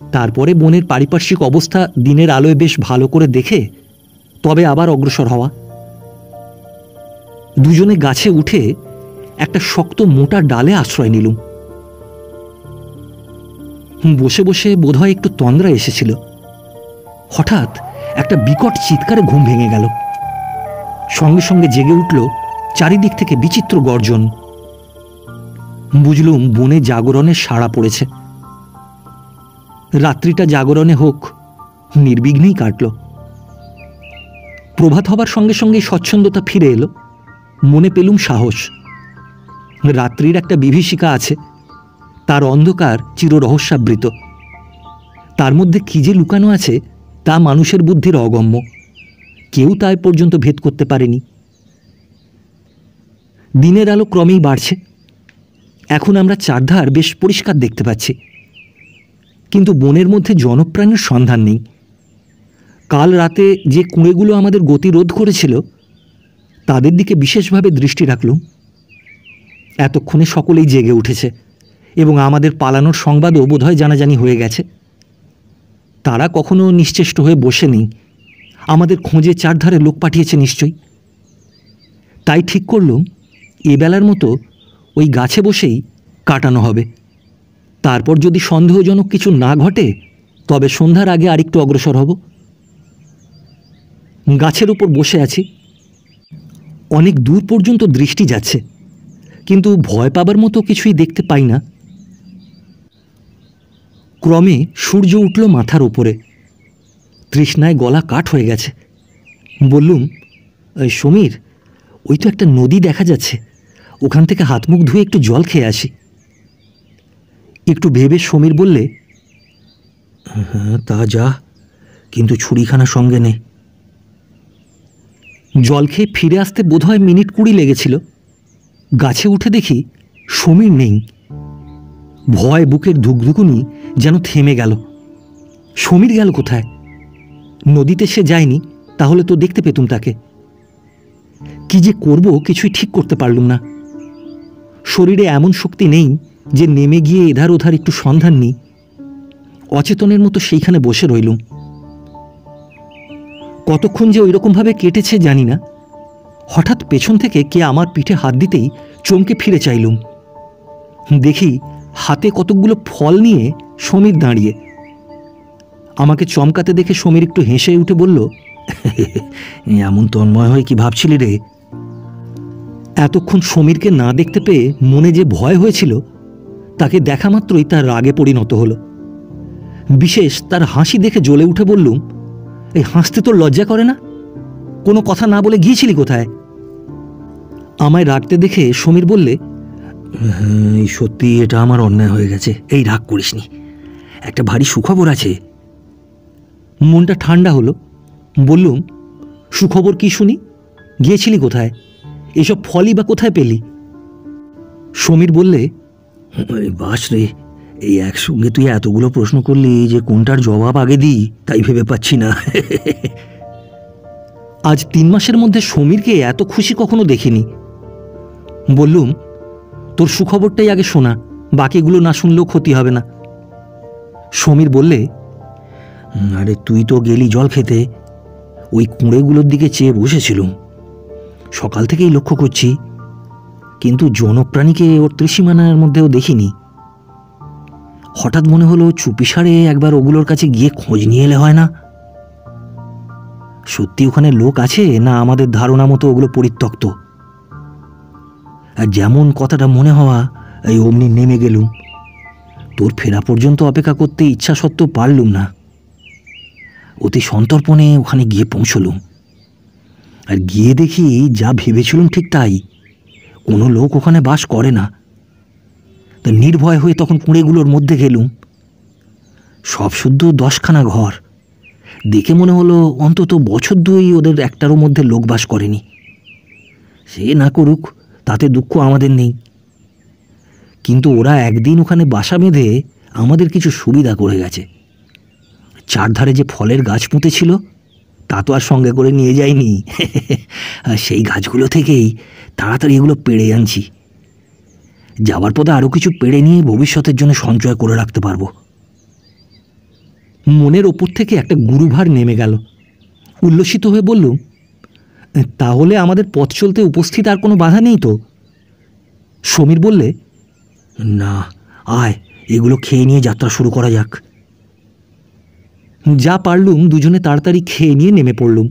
তারপরে বনের পারিপার্শ্বিক অবস্থা দিনের আলোয় বেশ ভালো করে দেখে তবে আবার অগ্রসর হওয়া। দুজনে গাছে উঠে একটা শক্ত মোটা ডালে আশ্রয় নিলুম। বসে বসে বোধহয় একটু তন্দ্রা এসেছিল। হঠাৎ একটা বিকট চিৎকারে ঘুম ভেঙে গেল। সঙ্গে সঙ্গে জেগে উঠল চারিদিক থেকে বিচিত্র গর্জন। বুঝলুম বনে জাগরণের সাড়া পড়েছে। রাত্রিটা জাগরণে হোক, নির্বিঘ্নেই কাটল। প্রভাত হবার সঙ্গে সঙ্গে স্বচ্ছন্দতা ফিরে এলো। মনে পেলুম সাহস। রাত্রির একটা বিভীষিকা আছে, তার অন্ধকার চির রহস্যাবৃত। তার মধ্যে কি যে লুকানো আছে তা মানুষের বুদ্ধির অগম্য, কেউ তা এ পর্যন্ত ভেদ করতে পারেনি। দিনের আলো ক্রমেই বাড়ছে। এখন আমরা চারধার বেশ পরিষ্কার দেখতে পাচ্ছি, কিন্তু বনের মধ্যে জনপ্রাণীর সন্ধান নেই। কাল রাতে যে কুঁড়েগুলো আমাদের গতিরোধ করেছিল তাদের দিকে বিশেষভাবে দৃষ্টি রাখলুম। এতক্ষণে সকলেই জেগে উঠেছে এবং আমাদের পালানোর সংবাদও বোধহয় জানাজানি হয়ে গেছে। তারা কখনো নিশ্চেষ্ট হয়ে বসে নেই, আমাদের খোঁজে চারধারে লোক পাঠিয়েছে নিশ্চয়ই। তাই ঠিক করলুম এবেলার মতো ওই গাছে বসেই কাটানো হবে। তারপর যদি সন্দেহজনক কিছু না ঘটে তবে সন্ধ্যার আগে আরেকটু অগ্রসর হব। গাছের উপর বসে আছি। অনেক দূর পর্যন্ত দৃষ্টি যাচ্ছে, কিন্তু ভয় পাবার মতো কিছুই দেখতে পাই না। ক্রমে সূর্য উঠল মাথার উপরে। তৃষ্ণায় গলা কাঠ হয়ে গেছে। বললুম, সমীর, ওই তো একটা নদী দেখা যাচ্ছে, ওখান থেকে হাত মুখ ধুয়ে একটু জল খেয়ে আসি। একটু ভেবে সমীর বললে, হ্যাঁ তা যা, কিন্তু ছুরিখানা সঙ্গে নে। জল খেয়ে ফিরে আসতে বোধহয় মিনিট 20 লেগেছিল। গাছে উঠে দেখি সমীর নেই। ভয় বুকের ধুকধুকুনি যেন থেমে গেল। সমীর গেল কোথায়? নদীতে সে যায়নি, তাহলে তো দেখতে পেতুম তাকে। কি যে করব কিছুই ঠিক করতে পারলুম না। শরীরে এমন শক্তি নেই যে নেমে গিয়ে এধার ওধার একটু সন্ধান নিই। অচেতনের মতো সেইখানে বসে রইলুম। কতক্ষণ যে ওইরকমভাবে কেটেছে জানি না। হঠাৎ পেছন থেকে কে আমার পিঠে হাত দিতেই চমকে ফিরে চাইলুম। দেখি হাতে কতকগুলো ফল নিয়ে সমীর দাঁড়িয়ে। আমাকে চমকাতে দেখে সমীর একটু হেসে উঠে বলল, এমন তন্ময় হয়ে কি ভাবছিলি রে? এতক্ষণ সমীরকে না দেখতে পেয়ে মনে যে ভয় হয়েছিল তাকে দেখা মাত্রই তার রাগে পরিণত হলো। বিশেষ তার হাসি দেখে জ্বলে উঠে বললুম, এই হাসতে তোর লজ্জা করে না? কোনো কথা না বলে গিয়েছিলি কোথায়? আমায় রাগতে দেখে সমীর বললে, এই সত্যি এটা আমার অন্যায় হয়ে গেছে, এই রাগ করিসনি, একটা ভারী সুখবর আছে। মনটা ঠান্ডা হলো। বললুম, সুখবর কি শুনি? গিয়েছিলি কোথায়? এসব ফলই বা কোথায় পেলি? সমীর বললে, বাস রে, এই একসঙ্গে তুই এতগুলো প্রশ্ন করলি যে কোনটার জবাব আগে দিই তাই ভেবে পাচ্ছি না। আজ 3 মাসের মধ্যে সমীরকে এত খুশি কখনো দেখিনি। বললুম, তোর সুখবরটাই আগে শোনা, বাকিগুলো না শুনলেও ক্ষতি হবে না। সমীর বললে, আরে তুই তো গেলি জল খেতে, ওই কুঁড়েগুলোর দিকে চেয়ে বসেছিলুম। সকাল থেকেই লক্ষ্য করছি। কিন্তু জনপ্রাণীকে ওর ত্রিসীমানার মধ্যেও দেখিনি। হঠাৎ মনে হলো চুপিসারে একবার ওগুলোর কাছে গিয়ে খোঁজ নিয়ে এলে হয় না? সত্যি ওখানে লোক আছে, না আমাদের ধারণা মতো ওগুলো পরিত্যক্ত? আর যেমন কথাটা মনে হওয়া, এই অমনি নেমে গেলুম। তোর ফেরা পর্যন্ত অপেক্ষা করতে ইচ্ছা সত্ত্বেও পারলুম না। অতি সন্তর্পণে ওখানে গিয়ে পৌঁছলুম। আর গিয়ে দেখি যা ভেবেছিলুম ঠিক তাই, কোনো লোক ওখানে বাস করে না। তা নির্ভয় হয়ে তখন কুঁড়েগুলোর মধ্যে গেলুম। সব শুদ্ধ 10খানা ঘর। দেখে মনে হলো অন্তত বছর 2 ওদের একটারও মধ্যে লোক বাস করেনি। সে না করুক, তাতে দুঃখ আমাদের নেই, কিন্তু ওরা একদিন ওখানে বাসা বেঁধে আমাদের কিছু সুবিধা করে গেছে। চারধারে যে ফলের গাছ পুঁতেছিল তা তো আর সঙ্গে করে নিয়ে যায়নি। সেই গাছগুলো থেকেই তাড়াতাড়ি এগুলো পেড়ে আনছি। যাবার পথে আরও কিছু পেড়ে নিয়ে ভবিষ্যতের জন্য সঞ্চয় করে রাখতে পারবো। মনের ওপর থেকে একটা গুরুভার নেমে গেল। উল্লসিত হয়ে বললুম, তাহলে আমাদের পথ চলতে উপস্থিত আর কোনো বাধা নেই তো? সমীর বললে, না, আয় এগুলো খেয়ে নিয়ে যাত্রা শুরু করা যাক। যা পারলুম দুজনে তাড়াতাড়ি খেয়ে নিয়ে নেমে পড়লুম।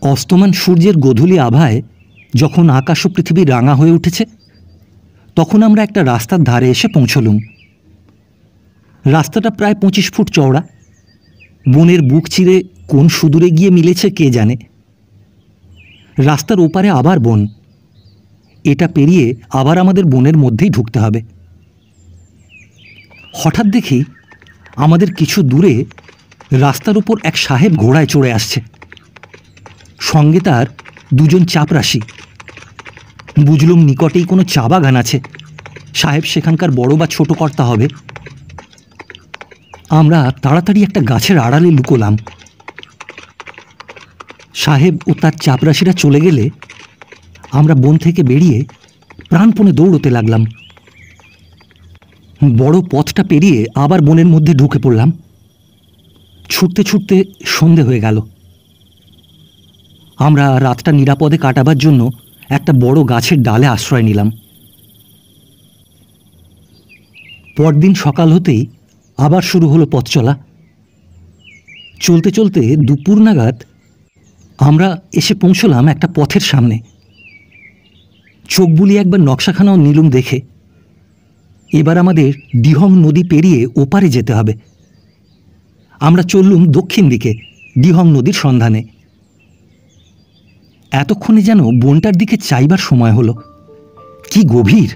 অস্তমান সূর্যের গোধূলি আভায় যখন আকাশ ও পৃথিবী রাঙা হয়ে উঠেছে, তখন আমরা একটা রাস্তার ধারে এসে পৌঁছলুম। রাস্তাটা প্রায় 25 ফুট চওড়া। বনের বুক চিরে কোন সুদূরে গিয়ে মিলেছে কে জানে। রাস্তার ওপারে আবার বন। এটা পেরিয়ে আবার আমাদের বনের মধ্যেই ঢুকতে হবে। হঠাৎ দেখি আমাদের কিছু দূরে রাস্তার উপর এক সাহেব ঘোড়ায় চড়ে আসছে। সঙ্গে তার 2জন চাপরাশি। বুঝলুম নিকটেই কোনো চা বাগান আছে। সাহেব সেখানকার বড় বা ছোট কর্তা হবে। আমরা তাড়াতাড়ি একটা গাছের আড়ালে লুকোলাম। সাহেব ও তার চাপরাশিরা চলে গেলে আমরা বন থেকে বেরিয়ে প্রাণপণে দৌড়তে লাগলাম। বড় পথটা পেরিয়ে আবার বনের মধ্যে ঢুকে পড়লাম। ছুটতে ছুটতে সন্ধে হয়ে গেল। আমরা রাতটা নিরাপদে কাটাবার জন্য একটা বড় গাছের ডালে আশ্রয় নিলাম। পরদিন সকাল হতেই আবার শুরু হলো পথ চলা। চলতে চলতে দুপুর নাগাদ আমরা এসে পৌঁছলাম একটা পথের সামনে। চোখ বুলিয়ে একবার নকশাখানাও নিলুম দেখে। এবার আমাদের দিহং নদী পেরিয়ে ওপারে যেতে হবে। আমরা চললুম দক্ষিণ দিকে দিহং নদীর সন্ধানে। এতক্ষণে যেন বনটার দিকে চাইবার সময় হলো। কি গভীর!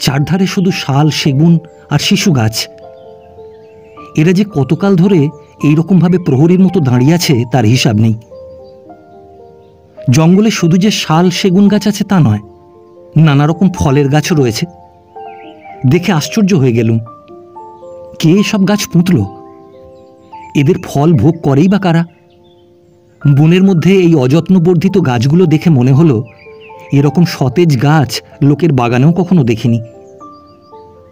চারধারে শুধু শাল, সেগুন আর শিশু গাছ। এরা যে কতকাল ধরে এইরকমভাবে প্রহরীর মতো দাঁড়িয়ে আছে তার হিসাব নেই। জঙ্গলে শুধু যে শাল, সেগুন গাছ আছে তা নয়, নানা রকম ফলের গাছও রয়েছে। দেখে আশ্চর্য হয়ে গেলুম, কে সব গাছ পুঁতল? এদের ফল ভোগ করেই বা কারা? বনের মধ্যে এই অযত্নবর্ধিত গাছগুলো দেখে মনে হলো এরকম সতেজ গাছ লোকের বাগানেও কখনো দেখিনি।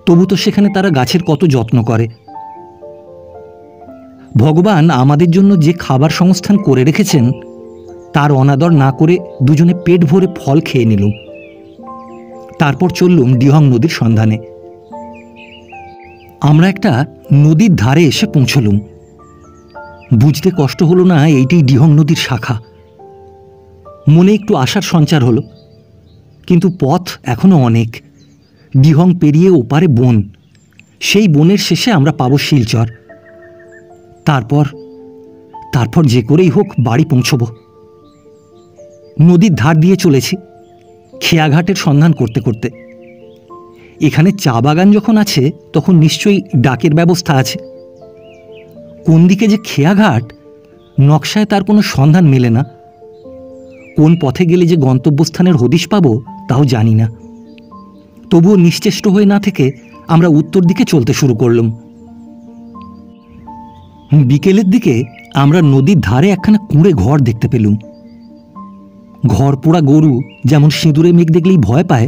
তবু তো সেখানে তারা গাছের কত যত্ন করে। ভগবান আমাদের জন্য যে খাবার সংস্থান করে রেখেছেন তার অনাদর না করে দুজনে পেট ভরে ফল খেয়ে নিলুম। তারপর চললুম দিহং নদীর সন্ধানে। আমরা একটা নদীর ধারে এসে পৌঁছলুম। বুঝতে কষ্ট হলো না এইটাই দিহং নদীর শাখা। মনে একটু আশার সঞ্চার হলো, কিন্তু পথ এখনো অনেক। দিহং পেরিয়ে ওপারে বন। সেই বনের শেষে আমরা পাবো শিলচর। তারপর যে করেই হোক বাড়ি পৌঁছব। নদীর ধার দিয়ে চলেছি খেয়াঘাটের সন্ধান করতে করতে। এখানে চা বাগান যখন আছে তখন নিশ্চয়ই ডাকের ব্যবস্থা আছে। কোন দিকে যে খেয়াঘাট, নকশায় তার কোনো সন্ধান মেলে না। কোন পথে গেলে যে গন্তব্যস্থানের হদিশ পাবো তাও জানি না। তবুও নিশ্চেষ্ট হয়ে না থেকে আমরা উত্তর দিকে চলতে শুরু করলাম। বিকেলের দিকে আমরা নদীর ধারে একখানা কুঁড়ে ঘর দেখতে পেলুম। ঘর পোড়া গরু যেমন সিঁদুরে মেঘ দেখলেই ভয় পায়,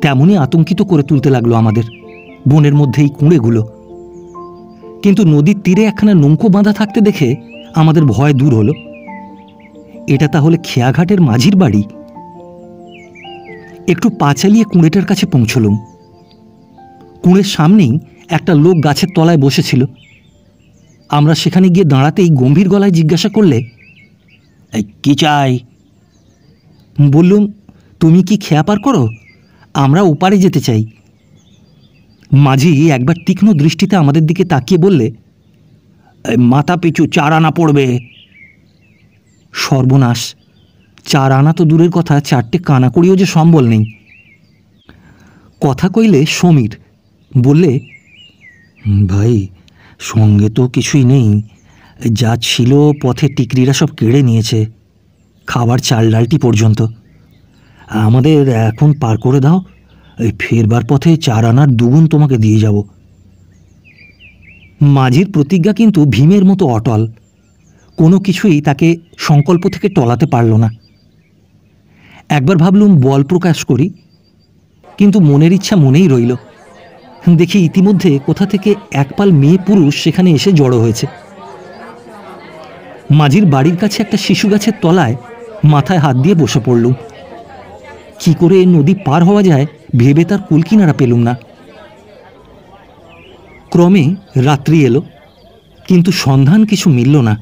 তেমনই আতঙ্কিত করে তুলতে লাগলো আমাদের বনের মধ্যে এই কুঁড়েগুলো। কিন্তু নদীর তীরে একখানা নৌকো বাঁধা থাকতে দেখে আমাদের ভয় দূর হলো। এটা তাহলে খেয়াঘাটের মাঝির বাড়ি। একটু পা চালিয়ে কুঁড়েটার কাছে পৌঁছলুম। কুঁড়ের সামনেই একটা লোক গাছের তলায় বসেছিল। আমরা সেখানে গিয়ে দাঁড়াতেই গম্ভীর গলায় জিজ্ঞাসা করলে, কি চাই? বললুম, তুমি কি খেয়া পার করো? আমরা ওপারে যেতে চাই। মাঝি একবার তীক্ষ্ণ দৃষ্টিতে আমাদের দিকে তাকিয়ে বললে, মাথা পিছু 4 আনা পড়বে। সর্বনাশ! 4 আনা তো দূরের কথা, 4টে কানাকড়িও যে সম্বল নেই। কথা কইলে সমীর বললে, ভাই, সঙ্গে তো কিছুই নেই, যা ছিল পথে টিকরিরা সব কেড়ে নিয়েছে, খাবার চাল ডালটি পর্যন্ত। আমাদের এখন পার করে দাও, ফেরবার পথে 4 আনার 2 গুণ তোমাকে দিয়ে যাব। মাঝির প্রতিজ্ঞা কিন্তু ভীমের মতো অটল, কোনো কিছুই তাকে সংকল্প থেকে টলাতে পারল না। একবার ভাবলুম বল প্রকাশ করি, কিন্তু মনের ইচ্ছা মনেই রইল। দেখি ইতিমধ্যে কোথা থেকে একপাল মেয়ে পুরুষ সেখানে এসে জড়ো হয়েছে। মাঝির বাড়ির কাছে একটা শিশু গাছের তলায় মাথায় হাত দিয়ে বসে পড়লুম। কি করে নদী পার হওয়া যায় ভেবে তার কুলকিনারা পেলুম না। ক্রমে রাত্রি এলো, কিন্তু সন্ধান কিছু মিলল না।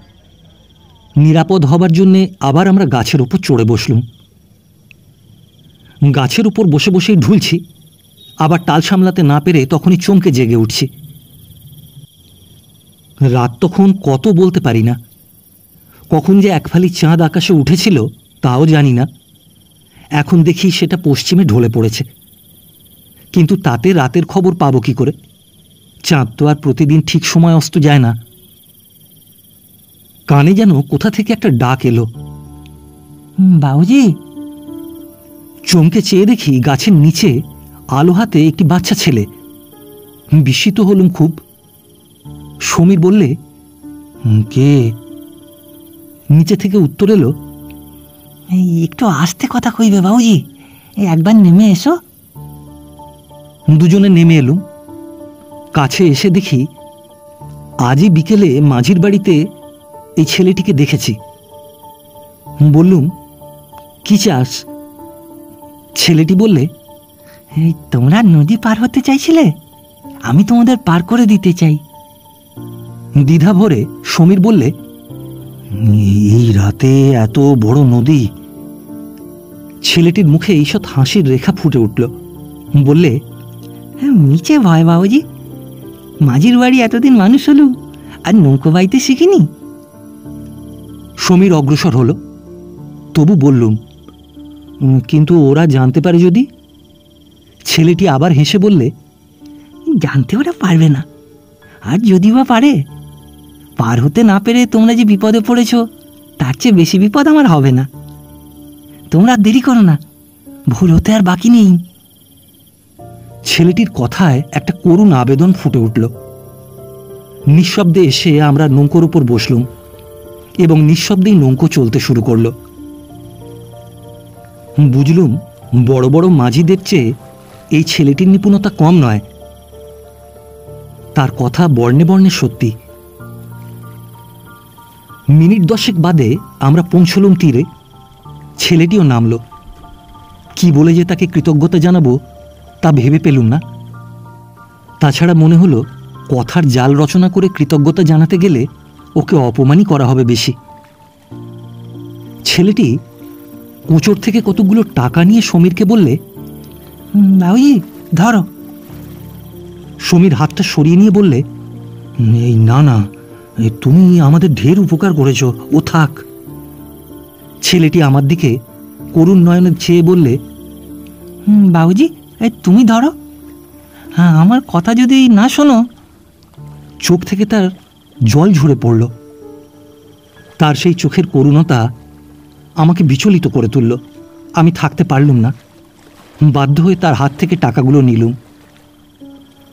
নিরাপদ হবার জন্যে আবার আমরা গাছের উপর চড়ে বসলুম। গাছের উপর বসে বসেই ঢুলছি, আবার টাল সামলাতে না পেরে তখনই চমকে জেগে উঠছি। রাত তখন কত বলতে পারি না, কখন যে একফালি চাঁদ আকাশে উঠেছিল তাও জানি না। এখন দেখি সেটা পশ্চিমে ঢলে পড়েছে, কিন্তু তাতে রাতের খবর পাবো কি করে? চাঁদ তো আর প্রতিদিন ঠিক সময় অস্ত যায় না। কানে যেন কোথা থেকে একটা ডাক এলো, বাবুজি। চমকে চেয়ে দেখি গাছের নিচে আলো হাতে একটি বাচ্চা ছেলে। বিস্মিত হলুম খুব। সমীর বললে, কে? নিচে থেকে উত্তর এলো, একটু আস্তে কথা কইবে বাবুজি, একবার নেমে এসো। দুজনে নেমে এলুম। কাছে এসে দেখি আজই বিকেলে মাঝির বাড়িতে এই ছেলেটিকে দেখেছি। বললুম, কি চাস? ছেলেটি বললে, তোমরা নদী পার হতে চাইছিলে, আমি তোমাদের পার করে দিতে চাই। দ্বিধা ভরে সমীর বললে, এই রাতে এত বড় নদী? ছেলেটির মুখে ঈষৎ হাসির রেখা ফুটে উঠল। বললে, নিচে ভয় বাবুজি, মাঝির বাড়ি এতদিন মানুষ হলু আর নৌকো বাইতে শিখিনি। সমীর অগ্রসর হলো। তবু বললুম, কিন্তু ওরা জানতে পারে যদি? ছেলেটি আবার হেসে বললে, জানতে ওরা পারবে না, আর যদি বা পারে, পার হতে না পেরে তোমরা যে বিপদে পড়েছ তার চেয়ে বেশি বিপদ আমার হবে না। তোমরা দেরি করো না, ভুল হতে আর বাকি নেই। ছেলেটির কথায় একটা করুণ আবেদন ফুটে উঠল। নিঃশব্দে এসে আমরা নৌকোর উপর বসলুম এবং নিঃশব্দেই নৌকো চলতে শুরু করল। বুঝলুম, বড় বড় মাঝিদের চেয়ে এই ছেলেটির নিপুণতা কম নয়। তার কথা বর্ণে বর্ণে সত্যি। মিনিট 10 বাদে আমরা পৌঁছলুম তীরে। ছেলেটিও নামল। কি বলে যে তাকে কৃতজ্ঞতা জানাবো তা ভেবে পেলুম না। তাছাড়া মনে হলো কথার জাল রচনা করে কৃতজ্ঞতা জানাতে গেলে ওকে অপমানই করা হবে বেশি। ছেলেটি কোঁচর থেকে কতগুলো টাকা নিয়ে সমীরকে বললে, বাবুজি ধরো। সমীর হাতটা সরিয়ে নিয়ে বললে, এই না না, তুমি আমাদের ঢের উপকার করেছ, ও থাক। ছেলেটি আমার দিকে করুণ নয়নে চেয়ে বললে, বাবুজি তুমি ধরো, হ্যাঁ, আমার কথা যদি না শোনো। চোখ থেকে তার জল ঝরে পড়ল। তার সেই চোখের করুণতা আমাকে বিচলিত করে তুলল। আমি থাকতে পারলুম না, বাধ্য হয়ে তার হাত থেকে টাকাগুলো নিলুম।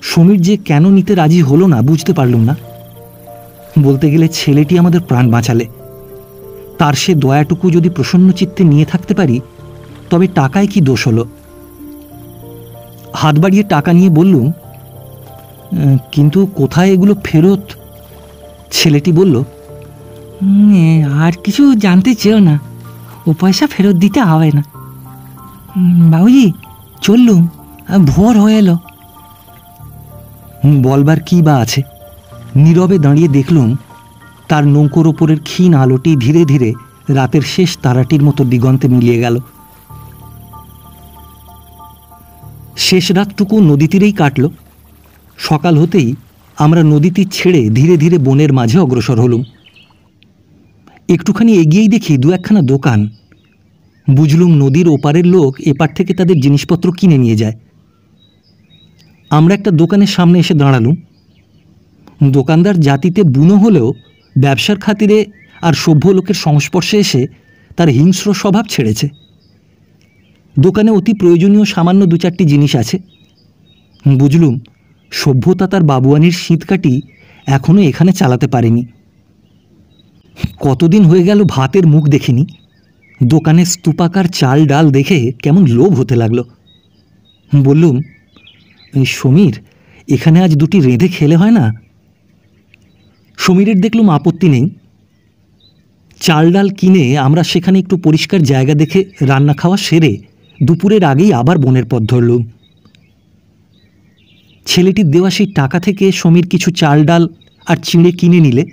সমীর যে কেন নিতে রাজি হলো না বুঝতে পারলুম না। বলতে গেলে ছেলেটি আমাদের প্রাণ বাঁচালে। তার সে দয়াটুকু যদি প্রসন্ন চিত্তে নিয়ে থাকতে পারি তবে টাকায় কি দোষ হলো? হাত বাড়িয়ে টাকা নিয়ে বললুম, কিন্তু কোথায় এগুলো ফেরত? ছেলেটি বলল, আর কিছু জানতে চেও না, ও পয়সা ফেরত দিতে হবে না। বাবুজি চললুম, ভোর হয়ে এলো। বলবার কি বা আছে, নীরবে দাঁড়িয়ে দেখলুম তার নৌকোর ওপরের ক্ষীণ আলোটি ধীরে ধীরে রাতের শেষ তারাটির মতো দিগন্তে মিলিয়ে গেল। শেষ রাতটুকু নদী তীরেই কাটল। সকাল হতেই আমরা নদী তীর ছেড়ে ধীরে ধীরে বনের মাঝে অগ্রসর হলুম। একটুখানি এগিয়েই দেখি দু একখানা দোকান। বুঝলুম নদীর ওপারের লোক এপার থেকে তাদের জিনিসপত্র কিনে নিয়ে যায়। আমরা একটা দোকানের সামনে এসে দাঁড়ালুম। দোকানদার জাতিতে বুনো হলেও ব্যবসার খাতিরে আর সভ্য লোকের সংস্পর্শে এসে তার হিংস্র স্বভাব ছেড়েছে। দোকানে অতি প্রয়োজনীয় সামান্য দু চারটি জিনিস আছে। বুঝলুম সভ্যতা তার বাবুয়ানির শীতকাটি এখনও এখানে চালাতে পারেনি। কতদিন হয়ে গেল ভাতের মুখ দেখিনি। দোকানের স্তূপাকার চাল ডাল দেখে কেমন লোভ হতে লাগলো। বললুম, সমীর, এখানে আজ দুটি রেঁধে খেলে হয় না? সমীরের দেখলুম আপত্তি নেই। চাল ডাল কিনে আমরা সেখানে একটু পরিষ্কার জায়গা দেখে রান্না খাওয়া সেরে দুপুরের আগেই আবার বনের পথ ধরলুম। ছেলেটির দেওয়া সেই টাকা থেকে সমীর কিছু চাল ডাল আর চিঁড়ে কিনে নিলে,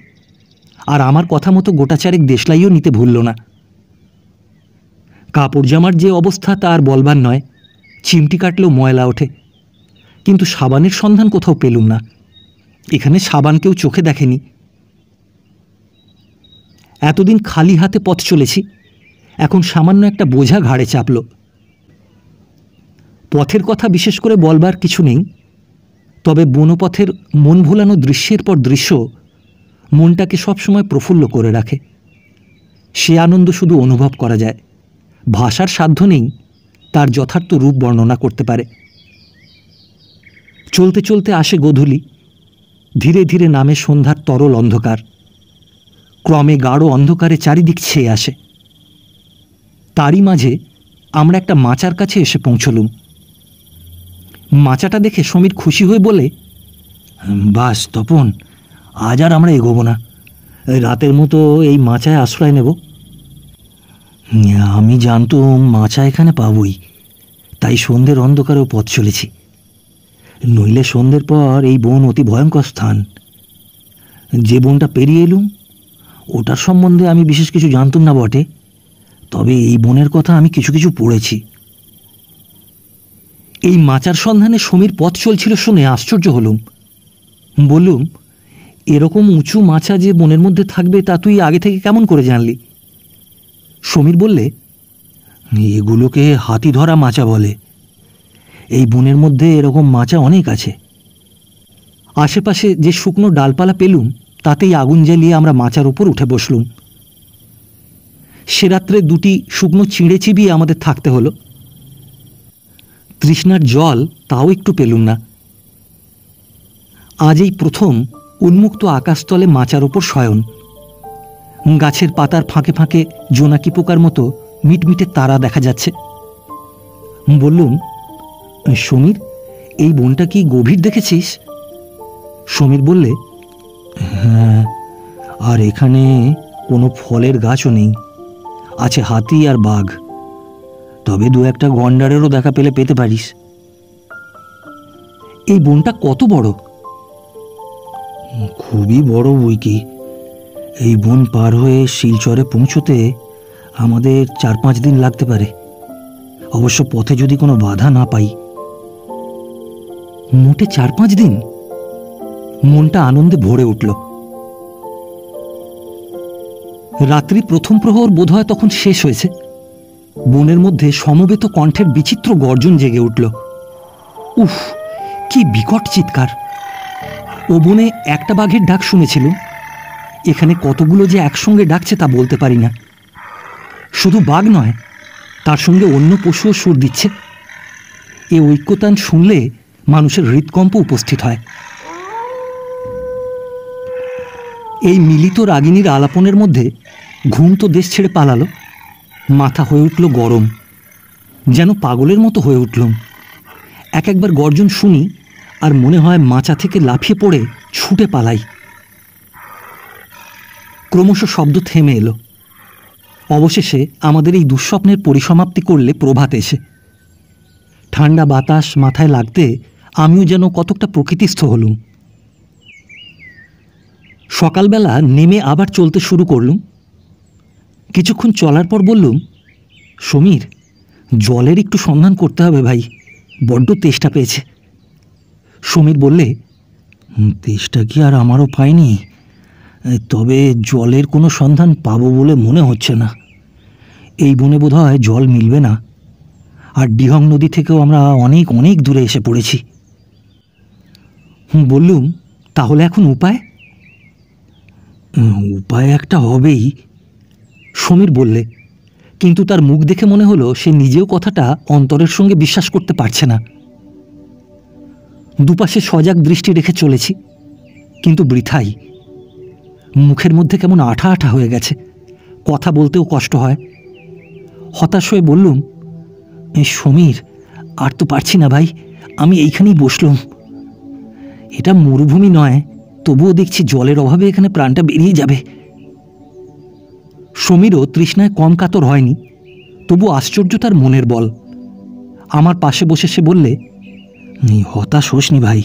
আর আমার কথা মতো গোটা চারেক দেশলাইও নিতে ভুলল না। কাপড় জামার যে অবস্থা তা আর বলবার নয়, চিমটি কাটলেও ময়লা ওঠে। কিন্তু সাবানের সন্ধান কোথাও পেলুম না। এখানে সাবান কেউ চোখে দেখেনি। এতদিন খালি হাতে পথ চলেছি, এখন সামান্য একটা বোঝা ঘাড়ে চাপল। পথের কথা বিশেষ করে বলবার কিছু নেই, তবে বনপথের মন ভোলানো দৃশ্যের পর দৃশ্য মনটাকে সবসময় প্রফুল্ল করে রাখে। সে আনন্দ শুধু অনুভব করা যায়, ভাষার সাধ্য নেই তার যথার্থ রূপ বর্ণনা করতে পারে। চলতে চলতে আসে গোধূলি, ধীরে ধীরে নামে সন্ধ্যার তরল অন্ধকার। ক্রমে গাঢ় অন্ধকারে চারিদিক ছেয়ে আসে। তারই মাঝে আমরা একটা মাচার কাছে এসে পৌঁছলুম। মাচাটা দেখে সমীর খুশি হয়ে বলে, বাস তপন, আজ আর আমরা এগোবো না, রাতের মতো এই মাচায় আশ্রয় নেব। আমি জানতুম মাচা এখানে পাবই, তাই সন্ধ্যের অন্ধকারেও পথ চলেছি। নইলে সন্ধ্যের পর এই বন অতি ভয়ঙ্কর স্থান। যে বনটা পেরিয়ে এলুম ওটার সম্বন্ধে আমি বিশেষ কিছু জানতুম না বটে, তবে এই বনের কথা আমি কিছু কিছু পড়েছি। এই মাচার সন্ধানে সমীর পথ চলছিল শুনে আশ্চর্য হলুম। বললুম, এরকম উঁচু মাচা যে বনের মধ্যে থাকবে তা তুই আগে থেকে কেমন করে জানলি? সমীর বললে, এগুলোকে হাতি ধরা মাচা বলে। এই বনের মধ্যে এরকম মাচা অনেক আছে। আশেপাশে যে শুকনো ডালপালা পেলুম তাতেই আগুন জ্বালিয়ে আমরা মাচার উপর উঠে বসলুম। সে রাত্রে দুটি শুকনো চিঁড়ে চিবিয়ে আমাদের থাকতে হলো। তৃষ্ণার জল তাও একটু পেলুম না। আজ এই প্রথম উন্মুক্ত আকাশতলে মাচার ওপর শয়ন। গাছের পাতার ফাঁকে ফাঁকে জোনাকি পোকার মতো মিটমিটে তারা দেখা যাচ্ছে। বললুম, সমীর, এই বনটা কি গভীর দেখেছিস? সমীর বললে, হ্যাঁ, আর এখানে কোনো ফলের গাছও নেই। আছে হাতি আর বাঘ, তবে দু একটা গন্ডারেরও দেখা পেলে পেতে পারিস। এই বনটা কত বড়? খুবই বড় বই কি। এই বন পার হয়ে শিলচরে পৌঁছতে আমাদের 4-5 দিন লাগতে পারে, অবশ্য পথে যদি কোনো বাধা না পাই। মোটে 4-5 দিন? মনটা আনন্দে ভরে উঠল। রাত্রি প্রথম প্রহর বোধহয় তখন শেষ হয়েছে। বনের মধ্যে সমবেত কণ্ঠের বিচিত্র গর্জন জেগে উঠল। উফ, কি বিকট চিৎকার! ও বনে একটা বাঘের ডাক শুনেছিলুম, এখানে কতগুলো যে একসঙ্গে ডাকছে তা বলতে পারি না। শুধু বাঘ নয়, তার সঙ্গে অন্য পশুও সুর দিচ্ছে। এ ঐক্যতান শুনলে মানুষের হৃদকম্প উপস্থিত হয়। এই মিলিত রাগিনীর আলাপনের মধ্যে ঘুম তো দেশ ছেড়ে পালালো। মাথা হয়ে উঠল গরম, যেন পাগলের মতো হয়ে উঠলুম। একবার গর্জন শুনি আর মনে হয় মাচা থেকে লাফিয়ে পড়ে ছুটে পালাই। ক্রমশ শব্দ থেমে এলো। অবশেষে আমাদের এই দুঃস্বপ্নের পরিসমাপ্তি করলে প্রভাত এসে। ঠান্ডা বাতাস মাথায় লাগতে আমিও যেন কতকটা প্রকৃতিস্থ হলুম। সকালবেলা নেমে আবার চলতে শুরু করলুম। কিছুক্ষণ চলার পর বললুম, সমীর, জলের একটু সন্ধান করতে হবে ভাই, বড্ড তেষ্টা পেয়েছে। সমীর বললে, তেষ্টা কি আর আমারও পাইনি, তবে জলের কোনো সন্ধান পাবো বলে মনে হচ্ছে না। এই বনে বোধহয় জল মিলবে না, আর ডিহং নদী থেকেও আমরা অনেক অনেক দূরে এসে পড়েছি। বললুম, তাহলে এখন উপায়? উপায় একটা হবেই, সমীর বললে, কিন্তু তার মুখ দেখে মনে হলো সে নিজেও কথাটা অন্তরের সঙ্গে বিশ্বাস করতে পারছে না। দুপাশে সজাগ দৃষ্টি রেখে চলেছি, কিন্তু বৃথাই। মুখের মধ্যে কেমন আঠা আঠা হয়ে গেছে, কথা বলতেও কষ্ট হয়। হতাশ হয়ে বললুম, সমীর, আর তো পারছি না ভাই, আমি এইখানেই বসলুম। এটা মরুভূমি নয়, তবুও দেখছি জলের অভাবে এখানে প্রাণটা বেরিয়ে যাবে। সমীরও তৃষ্ণায় কম কাতর হয়নি, তবু আশ্চর্য তার মনের বল। আমার পাশে বসে সে বললে, হতাশ হোসনি ভাই,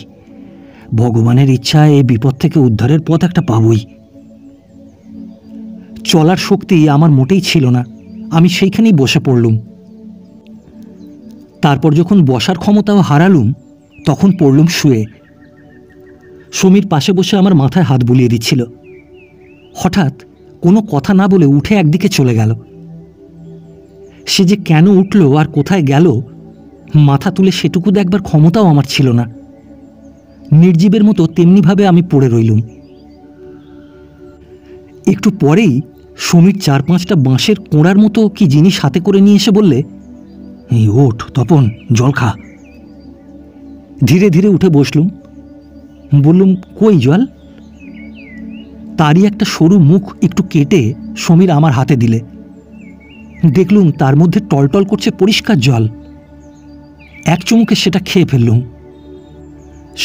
ভগবানের ইচ্ছায় এই বিপদ থেকে উদ্ধারের পথ একটা পাবই। চলার শক্তি আমার মোটেই ছিল না, আমি সেইখানেই বসে পড়লুম। তারপর যখন বসার ক্ষমতাও হারালুম, তখন পড়লুম শুয়ে। সমীর পাশে বসে আমার মাথায় হাত বুলিয়ে দিচ্ছিল। হঠাৎ কোনো কথা না বলে উঠে একদিকে চলে গেল। সে যে কেন উঠল আর কোথায় গেল, মাথা তুলে সেটুকু দেখবার ক্ষমতাও আমার ছিল না। নির্জীবের মতো তেমনিভাবে আমি পড়ে রইলুম। একটু পরেই সমীর 4-5টা বাঁশের কোঁড়ার মতো কি জিনিস হাতে করে নিয়ে এসে বললে, এই ওঠ তপন, জল খা। ধীরে ধীরে উঠে বসলুম। বললুম, কই জল? তারই একটা সরু মুখ একটু কেটে সমীর আমার হাতে দিলে। দেখলুম তার মধ্যে টলটল করছে পরিষ্কার জল। এক চুমুকে সেটা খেয়ে ফেললুম।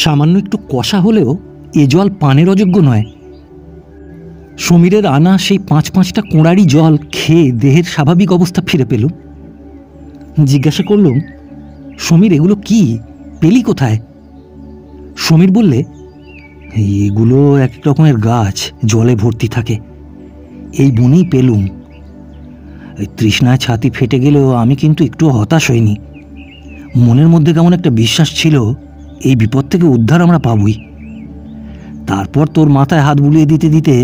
সামান্য একটু কষা হলেও এ জল পানের অযোগ্য নয়। সমীরের আনা সেই 5-5টা কোঁড়ারই জল খেয়ে দেহের স্বাভাবিক অবস্থা ফিরে পেলুম। জিজ্ঞাসা করলুম, সমীর, এগুলো কি, পেলি কোথায়? সমীর বললে, এগুলো এক রকমের গাছ, জলে ভর্তি থাকে, এই বনেই পেলুম। তৃষ্ণায় ছাতি ফেটে গেলেও আমি কিন্তু একটু হতাশ হইনি। মনের মধ্যে কেমন একটা বিশ্বাস ছিল এই বিপদ থেকে উদ্ধার আমরা পাবই। তারপর তোর মাথায় হাত বুলিয়ে দিতে দিতে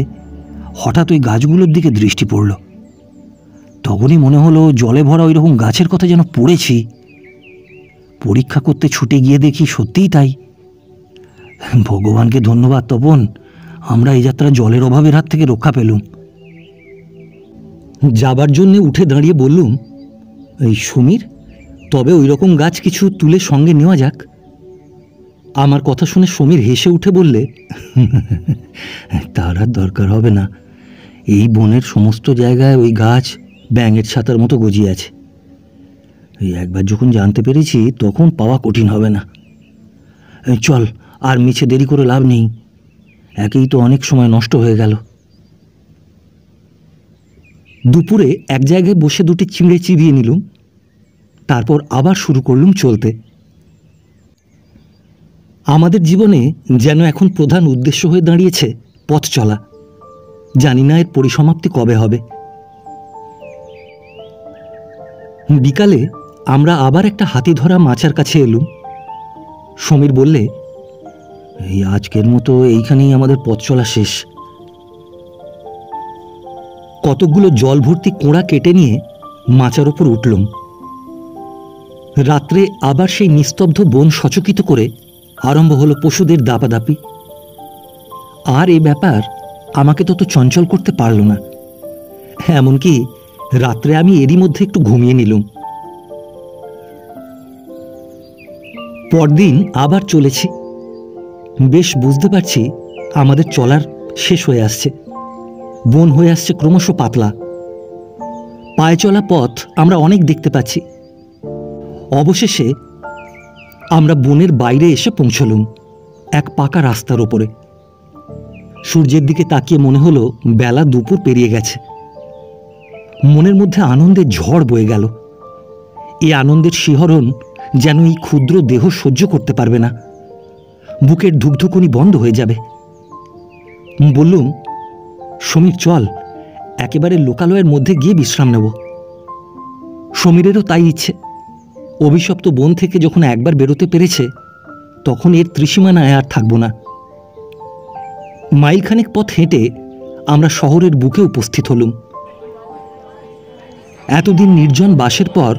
হঠাৎ ওই গাছগুলোর দিকে দৃষ্টি পড়ল। তখনই মনে হলো জলে ভরা ওই রকম গাছের কথা যেন পড়েছি। পরীক্ষা করতে ছুটে গিয়ে দেখি সত্যিই তাই। ভগবানকে ধন্যবাদ তপন, আমরা এই যাত্রা জলের অভাবের হাত থেকে রক্ষা পেলুম। যাবার জন্যে উঠে দাঁড়িয়ে বললুম, এই সমীর, তবে ওই রকম গাছ কিছু তুলে সঙ্গে নেওয়া যাক। আমার কথা শুনে সমীর হেসে উঠে বললে, তার আর দরকার হবে না, এই বনের সমস্ত জায়গায় ওই গাছ ব্যাঙের ছাতার মতো গজিয়ে আছে। এই একবার যখন জানতে পেরেছি তখন পাওয়া কঠিন হবে না। চল, আর মিছে দেরি করে লাভ নেই, একেই তো অনেক সময় নষ্ট হয়ে গেল। দুপুরে এক জায়গায় বসে দুটি চিঁড়ে চিবিয়ে নিলুম, তারপর আবার শুরু করলুম চলতে। আমাদের জীবনে যেন এখন প্রধান উদ্দেশ্য হয়ে দাঁড়িয়েছে পথ চলা। জানি না এর পরিসমাপ্তি কবে হবে। বিকালে আমরা আবার একটা হাতি ধরা মাচার কাছে এলুম। সমীর বললে, এই আজকের মতো এইখানেই আমাদের পথ চলা শেষ। কতকগুলো জল ভর্তি কোঁড়া কেটে নিয়ে মাচার ওপর উঠলুম। রাত্রে আবার সেই নিস্তব্ধ বন সচকিত করে আরম্ভ হলো পশুদের দাপাদাপি। আর এই ব্যাপার আমাকে তত চঞ্চল করতে পারল না। এমনকি রাত্রে আমি এরই মধ্যে একটু ঘুমিয়ে নিলুম। পরদিন আবার চলেছি। বেশ বুঝতে পারছি আমাদের চলার শেষ হয়ে আসছে। বন হয়ে আসছে ক্রমশ পাতলা। পায়ে চলা পথ আমরা অনেক দেখতে পাচ্ছি। অবশেষে আমরা বনের বাইরে এসে পৌঁছলুম এক পাকা রাস্তার ওপরে। সূর্যের দিকে তাকিয়ে মনে হলো বেলা দুপুর পেরিয়ে গেছে। মনের মধ্যে আনন্দের ঝড় বয়ে গেল। এই আনন্দের শিহরণ যেন এই ক্ষুদ্র দেহ সহ্য করতে পারবে না, বুকের ধুকধুকুনি বন্ধ হয়ে যাবে। বললুম, সমীর চল, একেবারে লোকালয়ের মধ্যে গিয়ে বিশ্রাম নেব। সমীরেরও তাই ইচ্ছে। অভিশপ্ত বন থেকে যখন একবার বেরোতে পেরেছে, তখন এর ত্রিসীমানায় আর থাকব না। মাইলখানেক পথ হেঁটে আমরা শহরের বুকে উপস্থিত হলুম। এতদিন নির্জন বাসের পর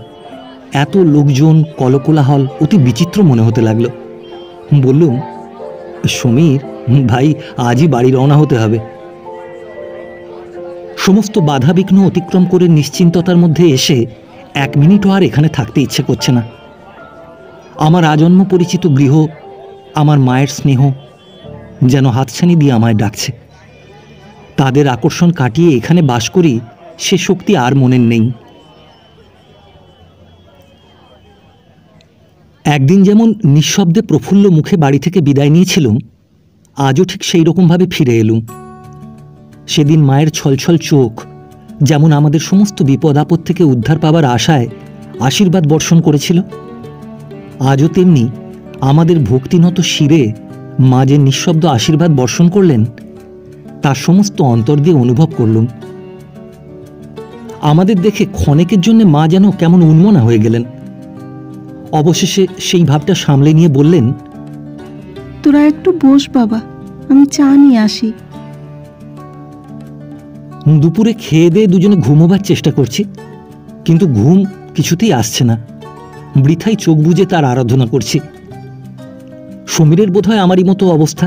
এত লোকজন, কলকোলাহল অতি বিচিত্র মনে হতে লাগলো। বললুম, সমীর ভাই, আজই বাড়ি রওনা হতে হবে। সমস্ত বাধাবিঘ্ন অতিক্রম করে নিশ্চিন্ততার মধ্যে এসে 1 মিনিটও আর এখানে থাকতে ইচ্ছে করছে না। আমার আজন্ম পরিচিত গৃহ, আমার মায়ের স্নেহ যেন হাতছানি দিয়ে আমায় ডাকছে। তাদের আকর্ষণ কাটিয়ে এখানে বাস করি, সে শক্তি আর মনের নেই। একদিন যেমন নিঃশব্দে প্রফুল্ল মুখে বাড়ি থেকে বিদায় নিয়েছিলুম, আজও ঠিক সেই রকমভাবে ফিরে এলুম। সেদিন মায়ের ছলছল চোখ যেমন আমাদের সমস্ত বিপদ আপদ থেকে উদ্ধার পাবার আশায় আশীর্বাদ বর্ষণ করেছিল, আজও তেমনি আমাদের ভক্তিনত শিরে মা যে নিঃশব্দ আশীর্বাদ বর্ষণ করলেন, তার সমস্ত অন্তর দিয়ে অনুভব করলুম। আমাদের দেখে ক্ষণেকের জন্য মা যেন কেমন উন্মনা হয়ে গেলেন। অবশেষে সেই ভাবটা সামলে নিয়ে বললেন, তোরা একটু বস বাবা, আমি চা নিয়ে আসি। দুপুরে খেয়ে দিয়ে দুজনে ঘুমোবার চেষ্টা করছি, কিন্তু ঘুম কিছুতেই আসছে না। বৃথাই চোখ বুজে তার আরাধনা করছি। সমীরের বোধহয় আমারই মতো অবস্থা।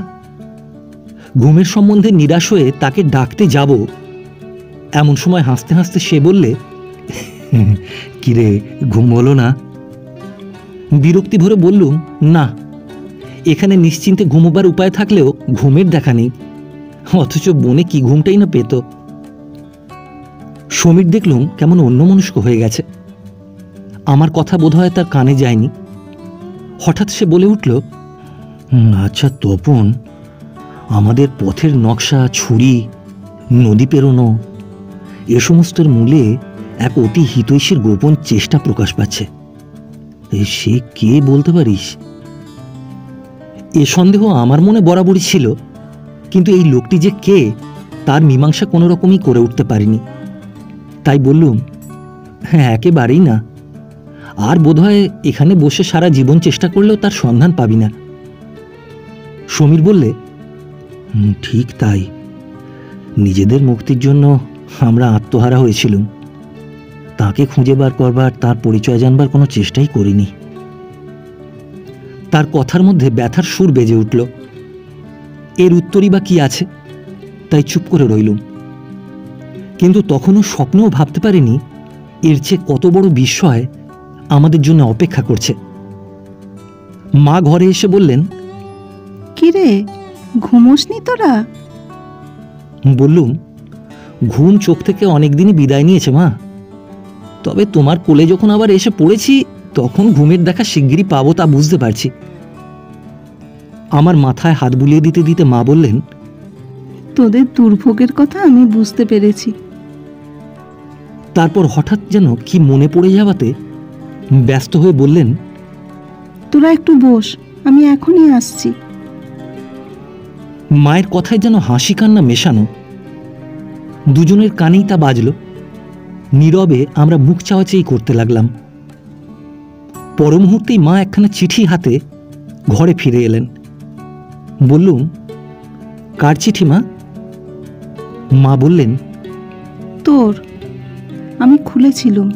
ঘুমের সম্বন্ধে নিরাশ হয়ে তাকে ডাকতে যাব, এমন সময় হাসতে হাসতে সে বললে, কিরে, ঘুম হলো না? বিরক্তি ভরে বললুম, না, এখানে নিশ্চিন্তে ঘুমোবার উপায় থাকলেও ঘুমের দেখা নেই, অথচ বনে কি ঘুমটাই না পেত। সমীর দেখলুম কেমন অন্যমনস্ক হয়ে গেছে। আমার কথা বোধহয় তার কানে যায়নি। হঠাৎ সে বলে উঠল, আচ্ছা তপন, আমাদের পথের নকশা, ছুরি, নদী পেরোনো, এ সমস্তের মূলে এক অতি হিতৈষীর গোপন চেষ্টা প্রকাশ পাচ্ছে। সে কে বলতে পারিস? এ সন্দেহ আমার মনে বরাবরই ছিল, কিন্তু এই লোকটি যে কে তার মীমাংসা কোনো রকমই করে উঠতে পারিনি। তাই বললুম, হ্যাঁ, একেবারেই না। আর বোধহয় এখানে বসে সারা জীবন চেষ্টা করলেও তার সন্ধান পাবি না। সমীর বললে, ঠিক তাই। নিজেদের মুক্তির জন্য আমরা আত্মহারা হয়েছিলাম, তাকে খুঁজে বার করবার, তার পরিচয় জানবার কোনো চেষ্টাই করিনি। তার কথার মধ্যে ব্যথার সুর বেজে উঠল। এর উত্তরই বা কি আছে, তাই চুপ করে রইলুম। কিন্তু তখনও স্বপ্নেও ভাবতে পারিনি এর চেয়ে কত বড় বিস্ময় আমাদের জন্য অপেক্ষা করছে। মা ঘরে এসে বললেন, কিরে, ঘুমোসনি তোরা? বললুম, ঘুম চোখ থেকে অনেকদিনই বিদায় নিয়েছে মা, তবে তোমার কোলে যখন আবার এসে পড়েছি, তখন ঘুমের দেখা শিগগিরই পাবো তা বুঝতে পারছি। আমার মাথায় হাত বুলিয়ে দিতে দিতে মা বললেন, তোদের দুর্ভোগের কথা আমি বুঝতে পেরেছি। তারপর হঠাৎ যেন কি মনে পড়ে যাওয়াতে ব্যস্ত হয়ে বললেন, তোরা একটু বস, আমি এখনই আসছি। মায়ের কথায় যেন হাসি কান্না মেশানো। দুজনের কানেই তা বাজল। নীরবে আমরা মুখ চাওয়াচাই করতে লাগলাম। পর মুহূর্তেই মা একখানা চিঠি হাতে ঘরে ফিরে এলেন। বললুম, কার চিঠি মা? মা বললেন, তোর। আমি খুলেছিলুম,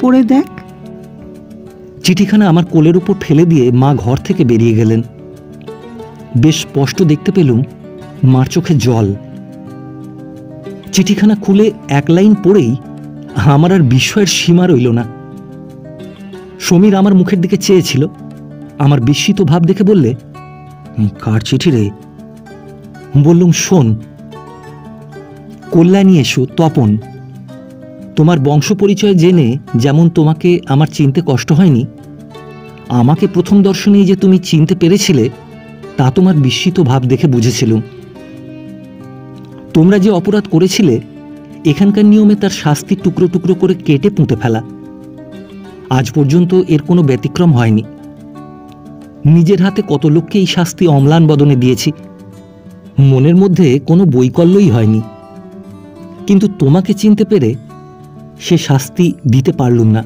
পড়ে দেখ। চিঠিখানা আমার কোলের উপর ফেলে দিয়ে মা ঘর থেকে বেরিয়ে গেলেন। বেশ স্পষ্ট দেখতে পেলুম মার চোখে জল। চিঠিখানা খুলে 1 লাইন পড়েই আমার আর বিস্ময়ের সীমা রইল না। সমীর আমার মুখের দিকে চেয়েছিল। আমার বিস্মিত ভাব দেখে বললে, কার চিঠি রে? বললুম, শোন, কল্যাণী এসো তপন। তোমার বংশ পরিচয় জেনে যেমন তোমাকে আমার চিনতে কষ্ট হয়নি, আমাকে প্রথম দর্শনেই যে তুমি চিনতে পেরেছিলে তা তোমার বিস্মিত ভাব দেখে বুঝেছিলুম। তোমরা যে অপরাধ করেছিলে, এখানকার নিয়মে তার শাস্তি টুকরো টুকরো করে কেটে পুঁতে ফেলা। আজ পর্যন্ত এর কোনো ব্যতিক্রম হয়নি। নিজের হাতে কত লোককে এই শাস্তি অম্লান বদনে দিয়েছি, মনের মধ্যে কোনো বৈকল্যই হয়নি। কিন্তু তোমাকে চিনতে পেরে সে শাস্তি দিতে পারলুম না।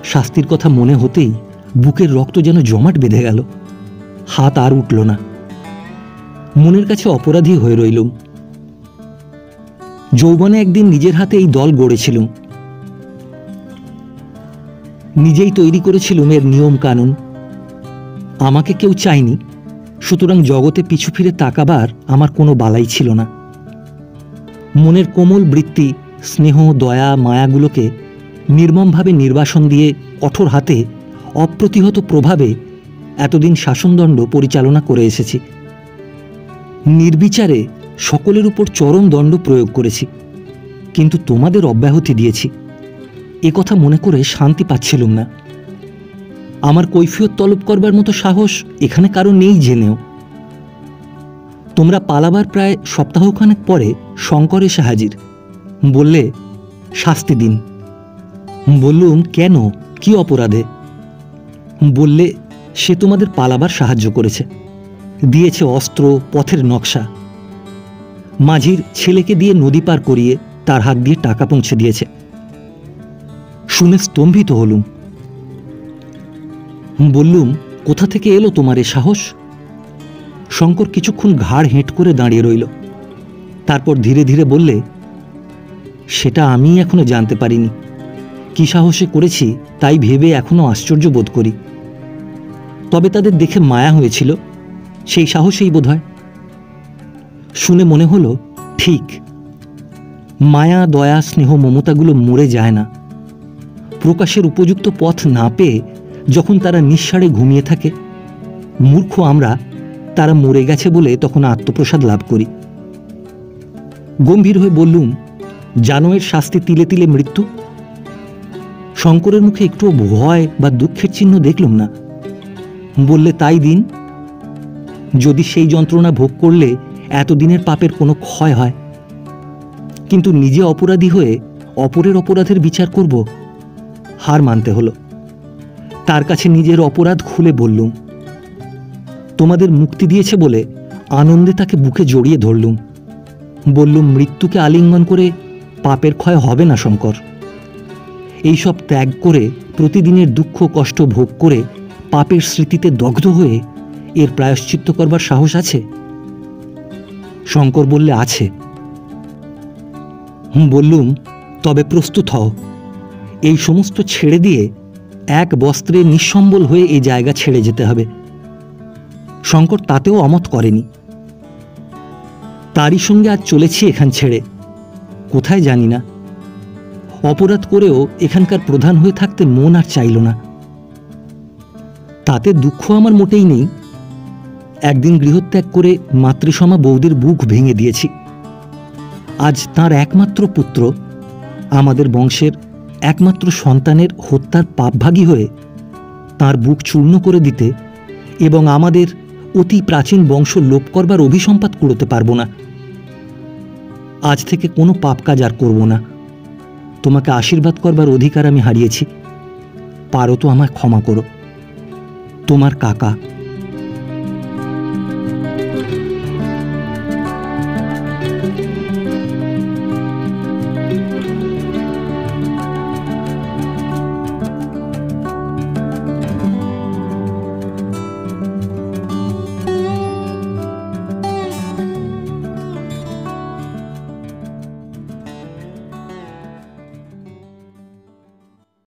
শাস্তির কথা মনে হতেই বুকের রক্ত যেন জমাট বেঁধে গেল, হাত আর উঠল না। মনের কাছে অপরাধী হয়ে রইলুম। যৌবনে একদিন নিজের হাতে এই দল গড়েছিলুম, নিজেই তৈরি করেছিলুম এর নিয়ম কানুন। আমাকে কেউ চায়নি, সুতরাং জগতে পিছু ফিরে তাকাবার আমার কোনো বালাই ছিল না। মনের কোমল বৃত্তি, স্নেহ, দয়া, মায়াগুলোকে নির্মমভাবে নির্বাসন দিয়ে কঠোর হাতে অপ্রতিহত প্রভাবে এতদিন শাসনদণ্ড পরিচালনা করে এসেছি। নির্বিচারে সকলের উপর চরম দণ্ড প্রয়োগ করেছি, কিন্তু তোমাদের অব্যাহতি দিয়েছি। এ কথা মনে করে শান্তি পাচ্ছিলুম না। আমার কৈফিয়ত তলব করবার মতো সাহস এখানে কারো নেই জেনেও। তোমরা পালাবার প্রায় সপ্তাহখানেক পরে শঙ্কর এসে হাজির। বললে, শাস্তি দিন। বললুম, কেন, কি অপরাধে? বললে, সে তোমাদের পালাবার সাহায্য করেছে, দিয়েছে অস্ত্র, পথের নকশা। মাঝির ছেলেকে দিয়ে নদী পার করিয়ে তার হাত দিয়ে টাকা পৌঁছে দিয়েছে। শুনে স্তম্ভিত হলুম। বললুম, কোথা থেকে এলো তোমার এ সাহস? শঙ্কর কিছুক্ষণ ঘাড় হেঁট করে দাঁড়িয়ে রইল। তারপর ধীরে ধীরে বললে, সেটা আমি এখনো জানতে পারিনি। কি সাহসে করেছি তাই ভেবে এখনো আশ্চর্য বোধ করি। তবে তাদের দেখে মায়া হয়েছিল, সেই সাহসেই বোধ হয়। শুনে মনে হলো, ঠিক, মায়া, দয়া, স্নেহ, মমতাগুলো মরে যায় না। প্রকাশের উপযুক্ত পথ না পেয়ে যখন তারা নিঃসাড়ে ঘুমিয়ে থাকে, মূর্খ আমরা তারা মরে গেছে বলে তখন আত্মপ্রসাদ লাভ করি। গম্ভীর হয়ে বললুম, জানো এর শাস্তি তিলে তিলে মৃত্যু? শঙ্করের মুখে একটু ভয় বা দুঃখের চিহ্ন দেখলুম না। বললে, তাই দিন। যদি সেই যন্ত্রণা ভোগ করলে এতদিনের পাপের কোনো ক্ষয় হয়। কিন্তু নিজে অপরাধী হয়ে অপরের অপরাধের বিচার করব, হার মানতে হলো। তার কাছে নিজের অপরাধ খুলে বললুম। তোমাদের মুক্তি দিয়েছে বলে আনন্দে তাকে বুকে জড়িয়ে ধরলুম। বললুম, মৃত্যুকে আলিঙ্গন করে পাপের ক্ষয় হবে না শঙ্কর। এইসব ত্যাগ করে প্রতিদিনের দুঃখ কষ্ট ভোগ করে পাপের স্মৃতিতে দগ্ধ হয়ে এর প্রায়শ্চিত্ত করবার সাহস আছে? শঙ্কর বললে, আছে। বললুম, তবে প্রস্তুত হও। এই সমস্ত ছেড়ে দিয়ে এক বস্ত্রে নিঃসম্বল হয়ে এই জায়গা ছেড়ে যেতে হবে। শঙ্কর তাতেও অমত করেনি। তারই সঙ্গে আজ চলেছি এখান ছেড়ে, কোথায় জানি না। অপরাধ করেও এখানকার প্রধান হয়ে থাকতে মন আর চাইল না। তাতে দুঃখ আমার মোটেই নেই। একদিন গৃহত্যাগ করে মাতৃসমা বৌদির বুক ভেঙে দিয়েছি। আজ তার একমাত্র পুত্র, আমাদের বংশের একমাত্র সন্তানের হত্যার পাপভাগী হয়ে তার বুক চূর্ণ করে দিতে এবং আমাদের অতি প্রাচীন বংশ লোপ করবার অভিসম্পাত কুড়োতে পারব না। আজ থেকে কোনো পাপ কাজ আর করব না। তোমাকে আশীর্বাদ করবার অধিকার আমি হারিয়েছি, পারো তো আমায় ক্ষমা করো। তোমার কাকা।